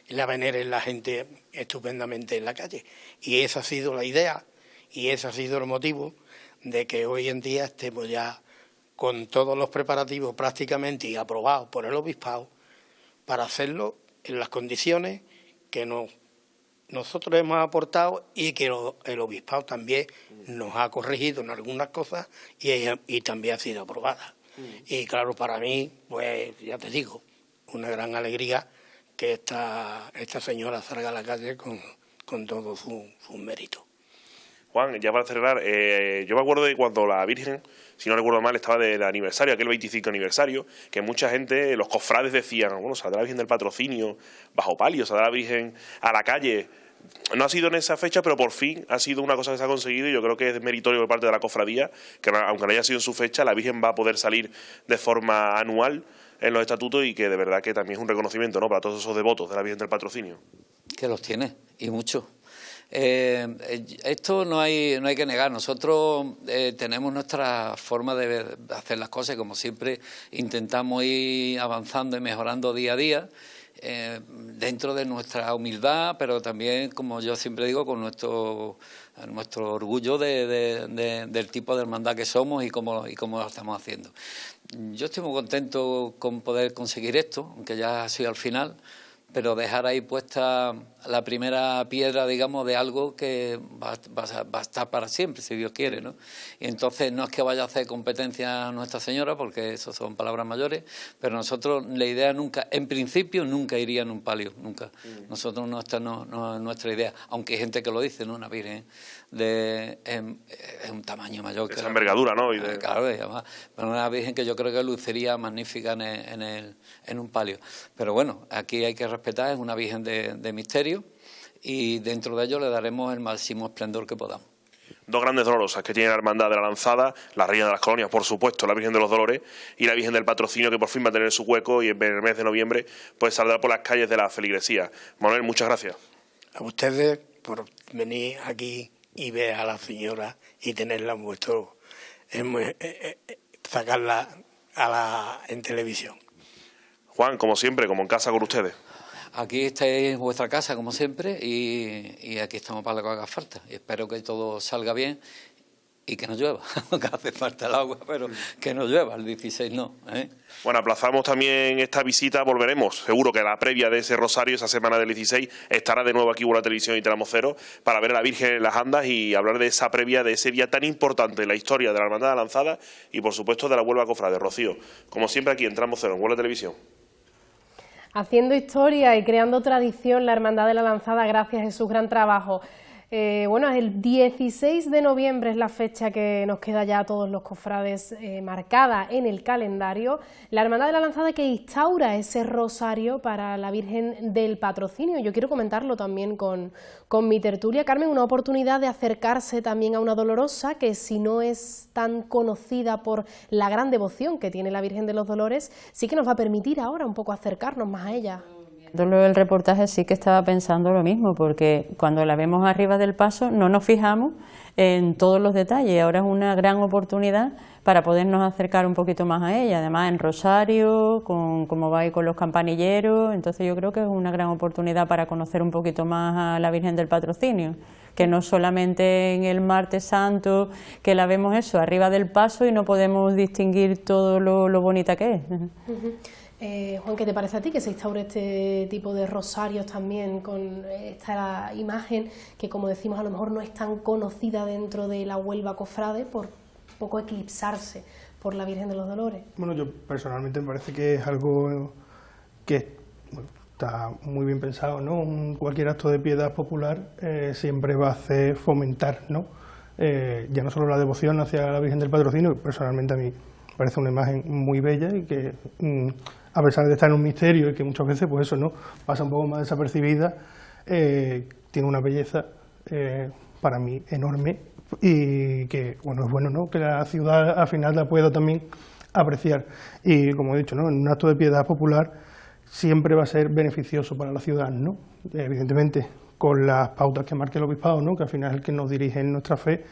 Y la veneren la gente estupendamente en la calle. Y esa ha sido la idea y ese ha sido el motivo de que hoy en día estemos ya con todos los preparativos prácticamente y aprobados por el obispado para hacerlo en las condiciones que nosotros hemos aportado y que el obispado también nos ha corregido en algunas cosas y también ha sido aprobada. Y claro, para mí, pues ya te digo, una gran alegría que esta señora salga a la calle con todo su mérito. Juan, ya para cerrar, yo me acuerdo de cuando la Virgen, si no recuerdo mal, estaba del aniversario, aquel 25 aniversario, que mucha gente, los cofrades decían, bueno, saldrá la Virgen del Patrocinio bajo palio, saldrá la Virgen a la calle. No ha sido en esa fecha, pero por fin ha sido una cosa que se ha conseguido y yo creo que es meritorio por parte de la cofradía, que aunque no haya sido en su fecha, la Virgen va a poder salir de forma anual en los estatutos y que de verdad que también es un reconocimiento, ¿no?, para todos esos devotos de la Virgen del Patrocinio. Que los tiene, y mucho. Esto no hay que negar. Nosotros tenemos nuestra forma de hacer las cosas y como siempre intentamos ir avanzando y mejorando día a día, dentro de nuestra humildad, pero también, como yo siempre digo, con nuestro orgullo del tipo de hermandad que somos y cómo lo estamos haciendo. Yo estoy muy contento con poder conseguir esto, aunque ya ha sido al final, pero dejar ahí puesta la primera piedra, digamos, de algo que va a estar para siempre, si Dios quiere, ¿no? Y entonces no es que vaya a hacer competencia a Nuestra Señora, porque eso son palabras mayores, pero nosotros la idea nunca, en principio, nunca iría en un palio, nunca. Nosotros no es nuestra idea, aunque hay gente que lo dice, ¿no? Una Virgen es un tamaño mayor. Esa envergadura, ¿no? Claro, y además, pero una Virgen que yo creo que lucería magnífica en un palio. Pero bueno, aquí hay que respetar, es una Virgen de misterio y dentro de ello le daremos el máximo esplendor que podamos. Dos grandes dolorosas que tiene la Hermandad de la Lanzada, la Reina de las Colonias, por supuesto, la Virgen de los Dolores y la Virgen del Patrocinio, que por fin va a tener su hueco y en el mes de noviembre pues saldrá por las calles de la feligresía. Manuel, muchas gracias. A ustedes por venir aquí y ver a la señora y tenerla en vuestro, sacarla en televisión. Juan, como siempre, como en casa con ustedes. Aquí estáis en vuestra casa, como siempre, y aquí estamos para lo que haga falta. Y espero que todo salga bien y que no llueva, que hace falta el agua, pero que no llueva, el 16 no. Bueno, aplazamos también esta visita, volveremos, seguro que la previa de ese rosario, esa semana del 16, estará de nuevo aquí en la televisión y Tramo Cero para ver a la Virgen en las andas y hablar de esa previa, de ese día tan importante en la historia de la Hermandad de la Lanzada y, por supuesto, de la Huelva Cofrade. Rocío, como siempre aquí en Tramo Cero, en Huelva Televisión. Haciendo historia y creando tradición la Hermandad de la Lanzada gracias a su gran trabajo. Bueno, el 16 de noviembre es la fecha que nos queda ya a todos los cofrades marcada en el calendario. La Hermandad de la Lanzada que instaura ese rosario para la Virgen del Patrocinio. Yo quiero comentarlo también con mi tertulia. Carmen, una oportunidad de acercarse también a una dolorosa que, si no es tan conocida por la gran devoción que tiene la Virgen de los Dolores, sí que nos va a permitir ahora un poco acercarnos más a ella. El reportaje sí que estaba pensando lo mismo, porque cuando la vemos arriba del paso no nos fijamos en todos los detalles. Ahora es una gran oportunidad para podernos acercar un poquito más a ella, además en rosario, con cómo va ahí con los campanilleros. Entonces yo creo que es una gran oportunidad para conocer un poquito más a la Virgen del Patrocinio, que no solamente en el Martes Santo, que la vemos eso, arriba del paso y no podemos distinguir todo lo bonita que es. Juan, ¿qué te parece a ti que se instaure este tipo de rosarios también con esta imagen que, como decimos, a lo mejor no es tan conocida dentro de la Huelva cofrade por poco eclipsarse por la Virgen de los Dolores? Bueno, yo personalmente me parece que es algo que está muy bien pensado, ¿no? Cualquier acto de piedad popular siempre va a hacer fomentar, ¿no? Ya no solo la devoción hacia la Virgen del Patrocinio, que personalmente a mí me parece una imagen muy bella y que, a pesar de estar en un misterio y que muchas veces, pues eso, ¿no?, pasa un poco más desapercibida, tiene una belleza para mí enorme y que, bueno, es bueno, ¿no?, que la ciudad al final la pueda también apreciar. Y como he dicho, ¿no?, en un acto de piedad popular siempre va a ser beneficioso para la ciudad, ¿no?, evidentemente con las pautas que marque el obispado, ¿no?, que al final es el que nos dirige en nuestra fe,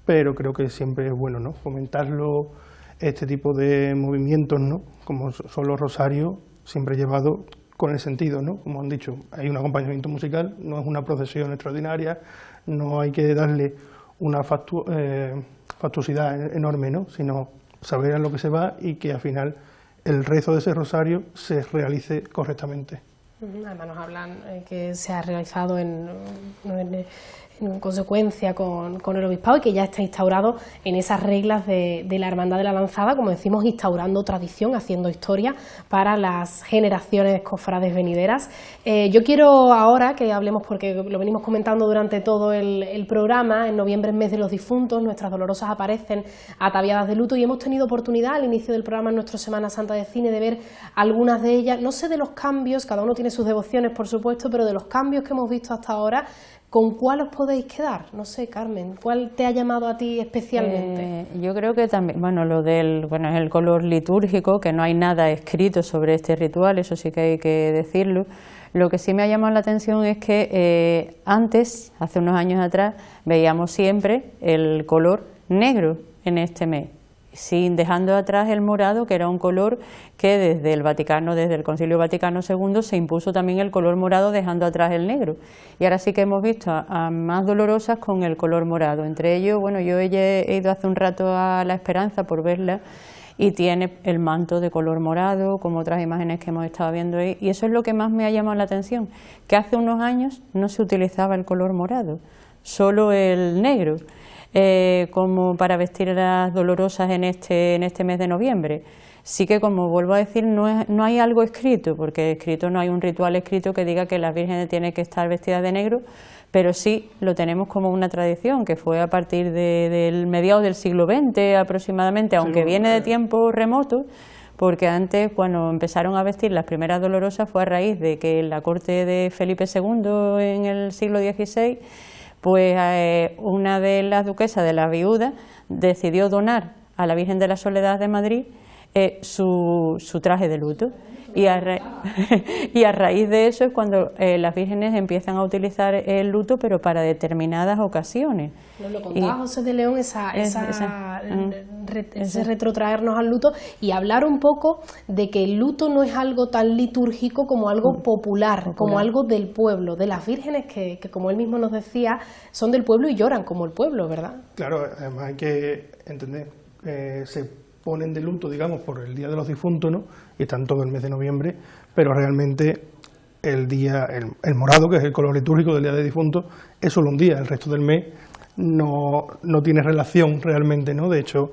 pero creo que siempre es bueno, ¿no?, fomentarlo, este tipo de movimientos, ¿no?, como son los rosarios, siempre llevados con el sentido, ¿no?, como han dicho, hay un acompañamiento musical, no es una procesión extraordinaria, no hay que darle una fastuosidad enorme, ¿no?, sino saber a lo que se va y que al final el rezo de ese rosario se realice correctamente. Además nos hablan que se ha realizado en consecuencia con el obispado y que ya está instaurado en esas reglas de la Hermandad de la Lanzada, como decimos, instaurando tradición, haciendo historia para las generaciones cofrades venideras. Yo quiero ahora que hablemos, porque lo venimos comentando durante todo el programa, en noviembre es mes de los difuntos, nuestras dolorosas aparecen ataviadas de luto y hemos tenido oportunidad al inicio del programa en nuestra Semana Santa de Cine de ver algunas de ellas, no sé de los cambios, cada uno tiene sus devociones por supuesto, pero de los cambios que hemos visto hasta ahora, ¿con cuál os podéis quedar? No sé, Carmen, ¿cuál te ha llamado a ti especialmente? Yo creo que también, es el color litúrgico, que no hay nada escrito sobre este ritual, eso sí que hay que decirlo. Lo que sí me ha llamado la atención es que antes, hace unos años atrás, veíamos siempre el color negro en este mes, sin dejando atrás el morado, que era un color que desde el Vaticano, desde el Concilio Vaticano II, se impuso también el color morado, dejando atrás el negro. Y ahora sí que hemos visto a más dolorosas con el color morado. Entre ellos, bueno, yo he ido hace un rato a La Esperanza por verla y tiene el manto de color morado, como otras imágenes que hemos estado viendo ahí. Y eso es lo que más me ha llamado la atención, que hace unos años no se utilizaba el color morado, solo el negro. Como para vestir a las dolorosas en este mes de noviembre. Sí que, como vuelvo a decir, no hay algo escrito, porque no hay un ritual escrito que diga que las vírgenes tienen que estar vestidas de negro, pero sí lo tenemos como una tradición, que fue a partir del mediados del siglo XX aproximadamente, aunque viene de tiempos remotos, porque antes, cuando empezaron a vestir las primeras dolorosas, fue a raíz de que en la corte de Felipe II en el siglo XVI, pues una de las duquesas de la viuda decidió donar a la Virgen de la Soledad de Madrid su traje de luto. Y a raíz de eso es cuando las vírgenes empiezan a utilizar el luto, pero para determinadas ocasiones. Nos lo contaba José de León, ese retrotraernos al luto y hablar un poco de que el luto no es algo tan litúrgico como algo popular, como algo del pueblo, de las vírgenes que, como él mismo nos decía, son del pueblo y lloran como el pueblo, ¿verdad? Claro, además hay que entender, se ponen de luto, digamos, por el Día de los Difuntos, ¿no?, y están todo el mes de noviembre, pero realmente el morado, que es el color litúrgico del Día de Difuntos, es solo un día, el resto del mes no tiene relación realmente, ¿no? De hecho,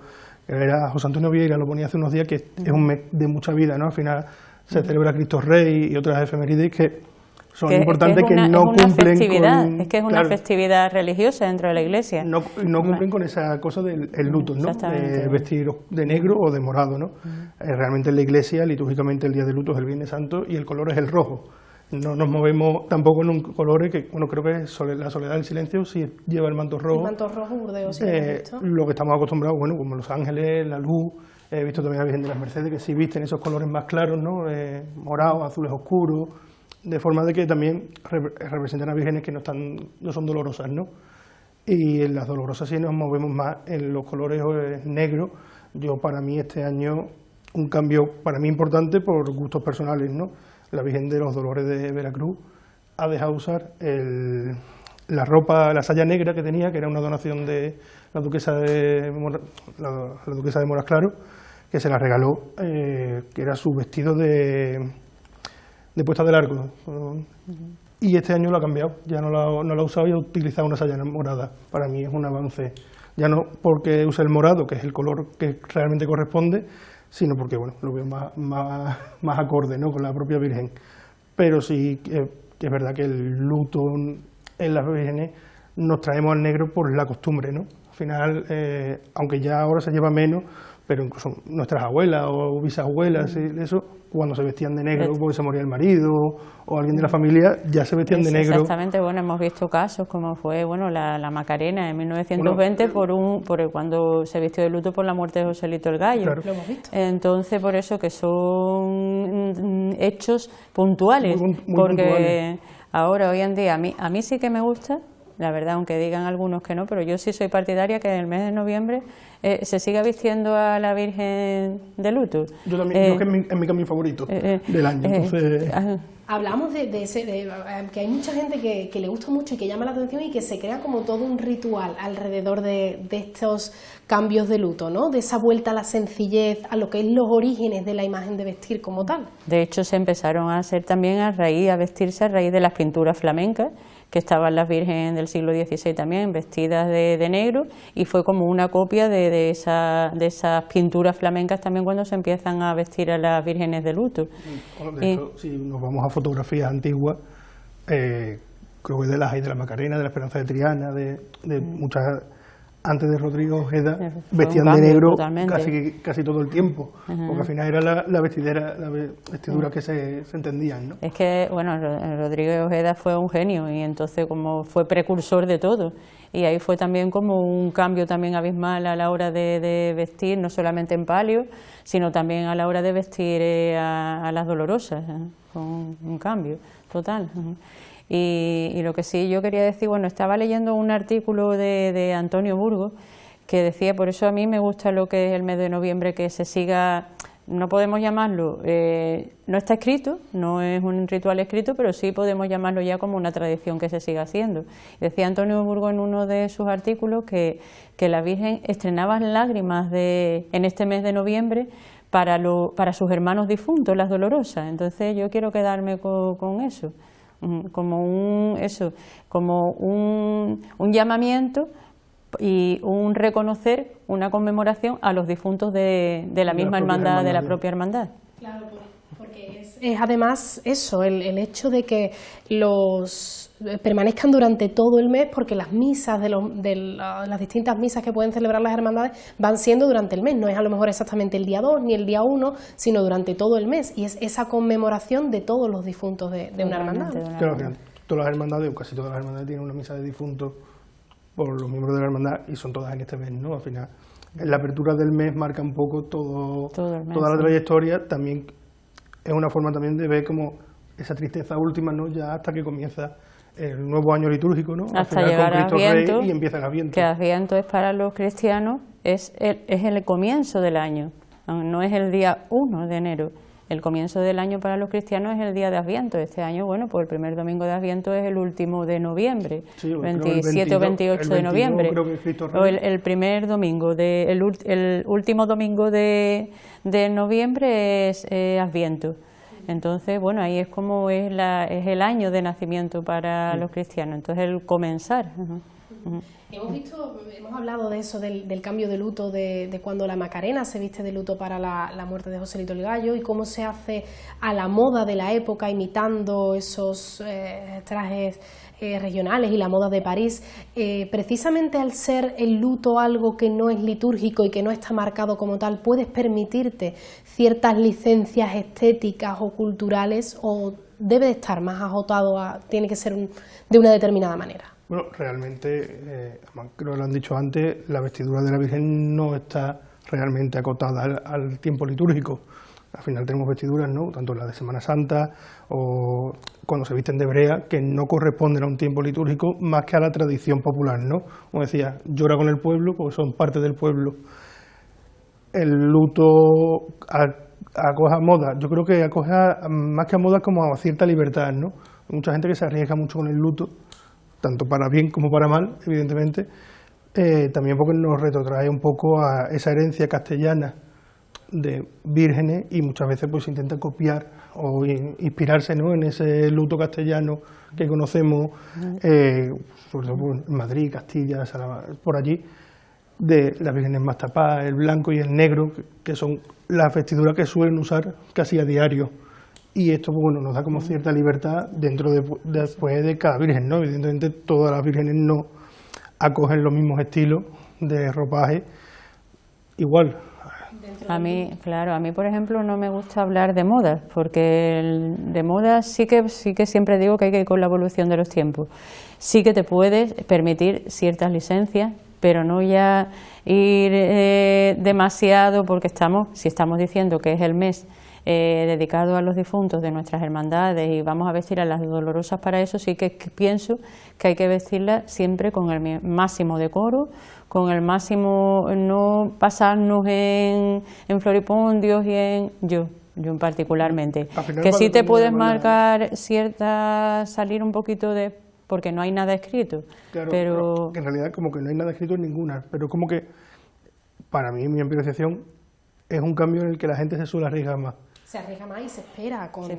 José Antonio Vieira lo ponía hace unos días, que es un mes de mucha vida, ¿no? Al final se celebra Cristo Rey y otras efemérides que son importantes, que no cumplen con... Es que es una festividad religiosa dentro de la Iglesia. No cumplen con esa cosa del luto, ¿no? Vestir de negro o de morado, ¿no? Realmente en la Iglesia, litúrgicamente, el día de luto es el Viernes Santo y el color es el rojo. No nos movemos tampoco en un color que, bueno, creo que la Soledad del Silencio sí lleva el manto rojo. El manto rojo, Burdeos, sí, lo que estamos acostumbrados, bueno, como los ángeles, la luz. He visto también a la Virgen de las Mercedes que sí visten esos colores más claros, ¿no? Morados, azules oscuros, de forma de que también representan a vírgenes que no son dolorosas, ¿no? Y en las dolorosas sí nos movemos más en los colores negros. Para mí este año un cambio para mí importante por gustos personales, ¿no? La Virgen de los Dolores de Veracruz ha dejado usar la ropa, la saya negra que tenía, que era una donación de la duquesa de Moras Claro, que se la regaló, que era su vestido de puesta del arco. Y este año lo ha cambiado, ya no lo ha usado y ha utilizado una saya morada. Para mí es un avance, ya no porque use el morado, que es el color que realmente corresponde, sino porque bueno, lo veo más acorde, ¿no?, con la propia Virgen. Pero sí que es verdad que el luto en las vírgenes nos traemos al negro por la costumbre, ¿no? Al final, aunque ya ahora se lleva menos, pero incluso nuestras abuelas o bisabuelas, eso, cuando se vestían de negro porque se moría el marido o alguien de la familia, ya se vestían de negro. Exactamente, bueno, hemos visto casos como fue la Macarena en 1920 por cuando se vistió de luto por la muerte de Joselito el Gallo. Claro. Lo hemos visto. Entonces, por eso que son hechos puntuales, muy porque puntuales. ahora, hoy en día, a mí sí que me gusta, la verdad, aunque digan algunos que no, pero yo sí soy partidaria que en el mes de noviembre se siga vistiendo a la Virgen de luto. Yo también, creo que es mi cambio favorito del año. Entonces... Hablamos de que hay mucha gente que le gusta mucho y que llama la atención y que se crea como todo un ritual alrededor de estos cambios de luto, ¿no? De esa vuelta a la sencillez, a lo que es los orígenes de la imagen de vestir como tal. De hecho, se empezaron a hacer también a vestirse a raíz de las pinturas flamencas, que estaban las vírgenes del siglo XVI también vestidas de negro, y fue como una copia de esas pinturas flamencas también cuando se empiezan a vestir a las vírgenes de luto. Bueno, de hecho, si nos vamos a fotografías antiguas, creo que de la Macarena, de la Esperanza de Triana, de muchas, antes de Rodrigo Ojeda, vestían de negro casi todo el tiempo, porque al final era la vestidura que se entendían, ¿no? Es que, bueno, Rodrigo Ojeda fue un genio y entonces como fue precursor de todo, y ahí fue también como un cambio también abismal a la hora de vestir, no solamente en palio, sino también a la hora de vestir a las dolorosas, con un cambio total. Y lo que sí yo quería decir, bueno, estaba leyendo un artículo de Antonio Burgos que decía, por eso a mí me gusta lo que es el mes de noviembre, que se siga, no podemos llamarlo, no está escrito, no es un ritual escrito, pero sí podemos llamarlo ya como una tradición que se siga haciendo. Decía Antonio Burgos en uno de sus artículos que la Virgen estrenaba lágrimas en este mes de noviembre para sus hermanos difuntos, las dolorosas. Entonces yo quiero quedarme con eso. Como un llamamiento y un reconocer, una conmemoración a los difuntos de la misma hermandad, de la propia hermandad. Claro, porque es además eso, el hecho de que los permanezcan durante todo el mes, porque las misas las distintas misas que pueden celebrar las hermandades van siendo durante el mes, no es a lo mejor exactamente el día 2 ni el día 1, sino durante todo el mes, y es esa conmemoración de todos los difuntos de una hermandad. Claro, que todas las hermandades, o casi todas las hermandades, tienen una misa de difuntos por los miembros de la hermandad y son todas en este mes, ¿no? Al final, la apertura del mes marca un poco toda la trayectoria. También es una forma también de ver como esa tristeza última, ¿no? Ya hasta que comienza el nuevo año litúrgico, ¿no? Hasta llegar a Adviento, y empieza el Adviento. Que Adviento es para los cristianos, es el comienzo del año, no es el día 1 de enero. El comienzo del año para los cristianos es el día de Adviento. Este año, bueno, pues el primer domingo de Adviento es el último de noviembre, sí, 27 o 28 de noviembre. O el primer domingo, el último domingo de noviembre es Adviento. Entonces, bueno, ahí es como es el año de nacimiento para los cristianos, entonces el comenzar. Hemos hablado de eso, del cambio de luto, de cuando la Macarena se viste de luto para la muerte de Joselito el Gallo, y cómo se hace a la moda de la época, imitando esos trajes regionales y la moda de París. Precisamente al ser el luto algo que no es litúrgico y que no está marcado como tal, ¿puedes permitirte ciertas licencias estéticas o culturales, o debe de estar más agotado, tiene que ser de una determinada manera? Bueno, realmente, creo que lo han dicho antes, la vestidura de la Virgen no está realmente acotada al tiempo litúrgico. Al final tenemos vestiduras, ¿no?, tanto la de Semana Santa o cuando se visten de brea, que no corresponden a un tiempo litúrgico más que a la tradición popular, ¿no? Como decía, llora con el pueblo, porque son parte del pueblo. El luto acoge a moda, yo creo que acoge más que a moda como a cierta libertad, ¿no? Hay mucha gente que se arriesga mucho con el luto, tanto para bien como para mal, evidentemente, también porque nos retrotrae un poco a esa herencia castellana vírgenes, y muchas veces pues se intenta copiar o inspirarse, ¿no?, en ese luto castellano que conocemos, sobre todo en Madrid, Castilla, por allí, de las vírgenes más tapadas, el blanco y el negro, que son las vestiduras que suelen usar casi a diario. Y esto, pues, bueno, nos da como cierta libertad dentro después de cada virgen, ¿no? Evidentemente todas las vírgenes no acogen los mismos estilos de ropaje igual. A mí, claro, a mí por ejemplo no me gusta hablar de moda, porque de moda sí que siempre digo que hay que ir con la evolución de los tiempos. Sí que te puedes permitir ciertas licencias, pero no ya ir demasiado, porque si estamos diciendo que es el mes dedicado a los difuntos de nuestras hermandades y vamos a vestir a las dolorosas para eso, sí que pienso que hay que vestirlas siempre con el máximo decoro, con el máximo, no pasarnos en floripondios y en yo particularmente, que sí te puedes marcar salir un poquito porque no hay nada escrito, claro, pero en realidad como que no hay nada escrito en ninguna, pero como que para mí, mi apreciación, es un cambio en el que la gente se suele arriesgar más. Se arriesga más y se espera con... Sí.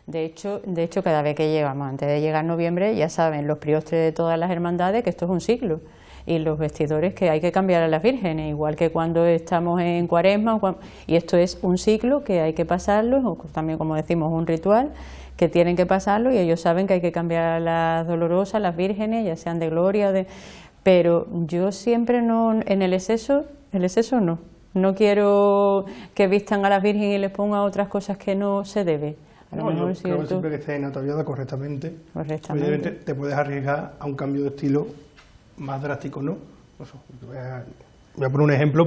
De hecho, cada vez que llegamos, antes de llegar noviembre, ya saben los priostres de todas las hermandades que esto es un ciclo, y los vestidores que hay que cambiar a las vírgenes, igual que cuando estamos en Cuaresma, y esto es un ciclo que hay que pasarlo, o también, como decimos, un ritual que tienen que pasarlo, y ellos saben que hay que cambiar a las dolorosas, las vírgenes, ya sean de gloria, pero yo siempre no, en el exceso no. No quiero que vistan a las vírgenes y les ponga otras cosas que no se debe. Yo creo que siempre que esté ataviada correctamente, evidentemente te puedes arriesgar a un cambio de estilo más drástico, ¿no? Voy a poner un ejemplo,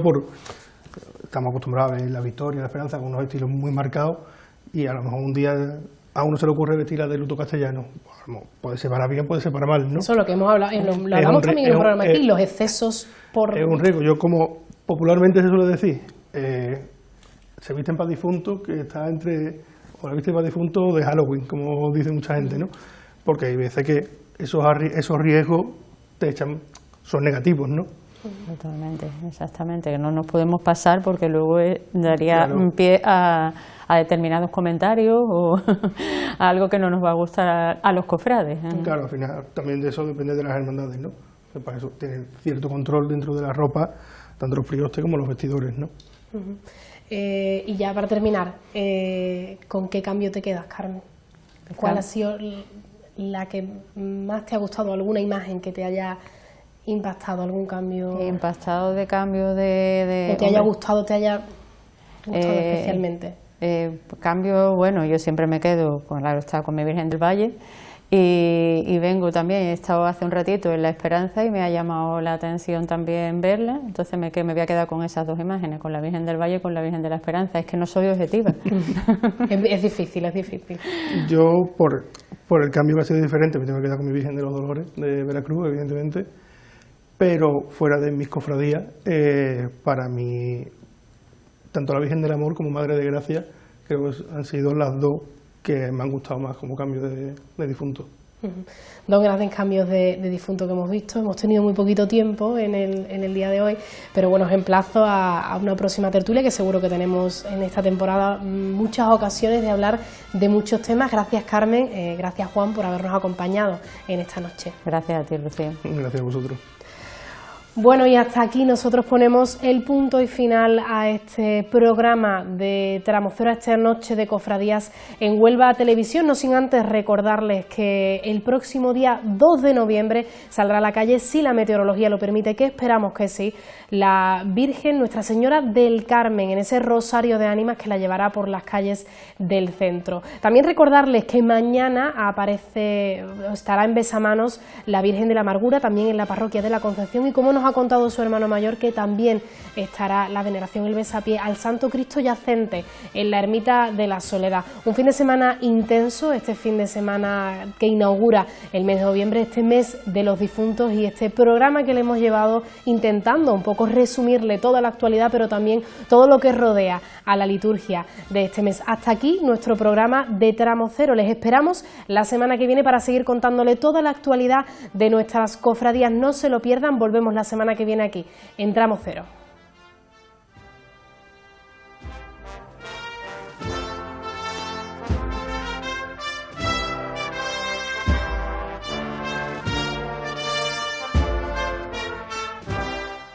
estamos acostumbrados a ver la Victoria, la Esperanza, con unos estilos muy marcados, y a lo mejor un día a uno se le ocurre vestirla de luto castellano. Puede ser para bien, puede ser para mal, ¿no? Eso es lo que hemos hablado, lo hablamos también en el programa aquí, los excesos por... Es un riesgo. Yo, como popularmente se suele decir, se visten para difuntos, que está o la visten para difuntos de Halloween, como dice mucha gente, ¿no? Porque hay veces que esos riesgos son negativos, ¿no? Totalmente, exactamente, que no nos podemos pasar porque luego daría pie a determinados comentarios o a algo que no nos va a gustar a los cofrades. Claro, al final también de eso depende de las hermandades, ¿no? Para eso tienen cierto control dentro de la ropa, tanto los priostes como los vestidores, ¿no? Y ya para terminar, ¿con qué cambio te quedas, Carmen? ¿Cuál ha sido la que más te ha gustado? ¿Alguna imagen que te haya impactado, algún cambio? Impactado de cambio de... ¿O te haya gustado especialmente? Cambio, bueno, yo siempre me quedo, claro, está con mi Virgen del Valle, y vengo también, he estado hace un ratito en La Esperanza y me ha llamado la atención también verla, entonces me voy a quedar con esas dos imágenes, con la Virgen del Valle y con la Virgen de la Esperanza. Es que no soy objetiva. Es difícil. Yo, por el cambio que ha sido diferente, me tengo que quedar con mi Virgen de los Dolores de Veracruz, evidentemente, pero fuera de mis cofradías, para mí, tanto la Virgen del Amor como Madre de Gracia, creo que han sido las dos que me han gustado más como cambio de difunto. Dos grandes cambios de difunto que hemos visto. Hemos tenido muy poquito tiempo en el día de hoy, pero bueno, os emplazo a una próxima tertulia, que seguro que tenemos en esta temporada muchas ocasiones de hablar de muchos temas. Gracias, Carmen, gracias, Juan, por habernos acompañado en esta noche. Gracias a ti, Lucía. Gracias a vosotros. Bueno, y hasta aquí nosotros ponemos el punto y final a este programa de Tramo Cero, a esta noche de cofradías en Huelva Televisión, no sin antes recordarles que el próximo día 2 de noviembre saldrá a la calle, si la meteorología lo permite, que esperamos que sí, la Virgen Nuestra Señora del Carmen, en ese rosario de ánimas que la llevará por las calles del centro. También recordarles que mañana estará en Besamanos la Virgen de la Amargura, también en la parroquia de la Concepción, y como nos ha contado su hermano mayor, que también estará la veneración el besapié al Santo Cristo Yacente en la Ermita de la Soledad. Un fin de semana intenso, este fin de semana que inaugura el mes de noviembre, este mes de los difuntos, y este programa que le hemos llevado intentando un poco resumirle toda la actualidad, pero también todo lo que rodea a la liturgia de este mes. Hasta aquí nuestro programa de Tramo Cero. Les esperamos la semana que viene para seguir contándole toda la actualidad de nuestras cofradías. No se lo pierdan, volvemos la semana que viene aquí en Tramo Cero.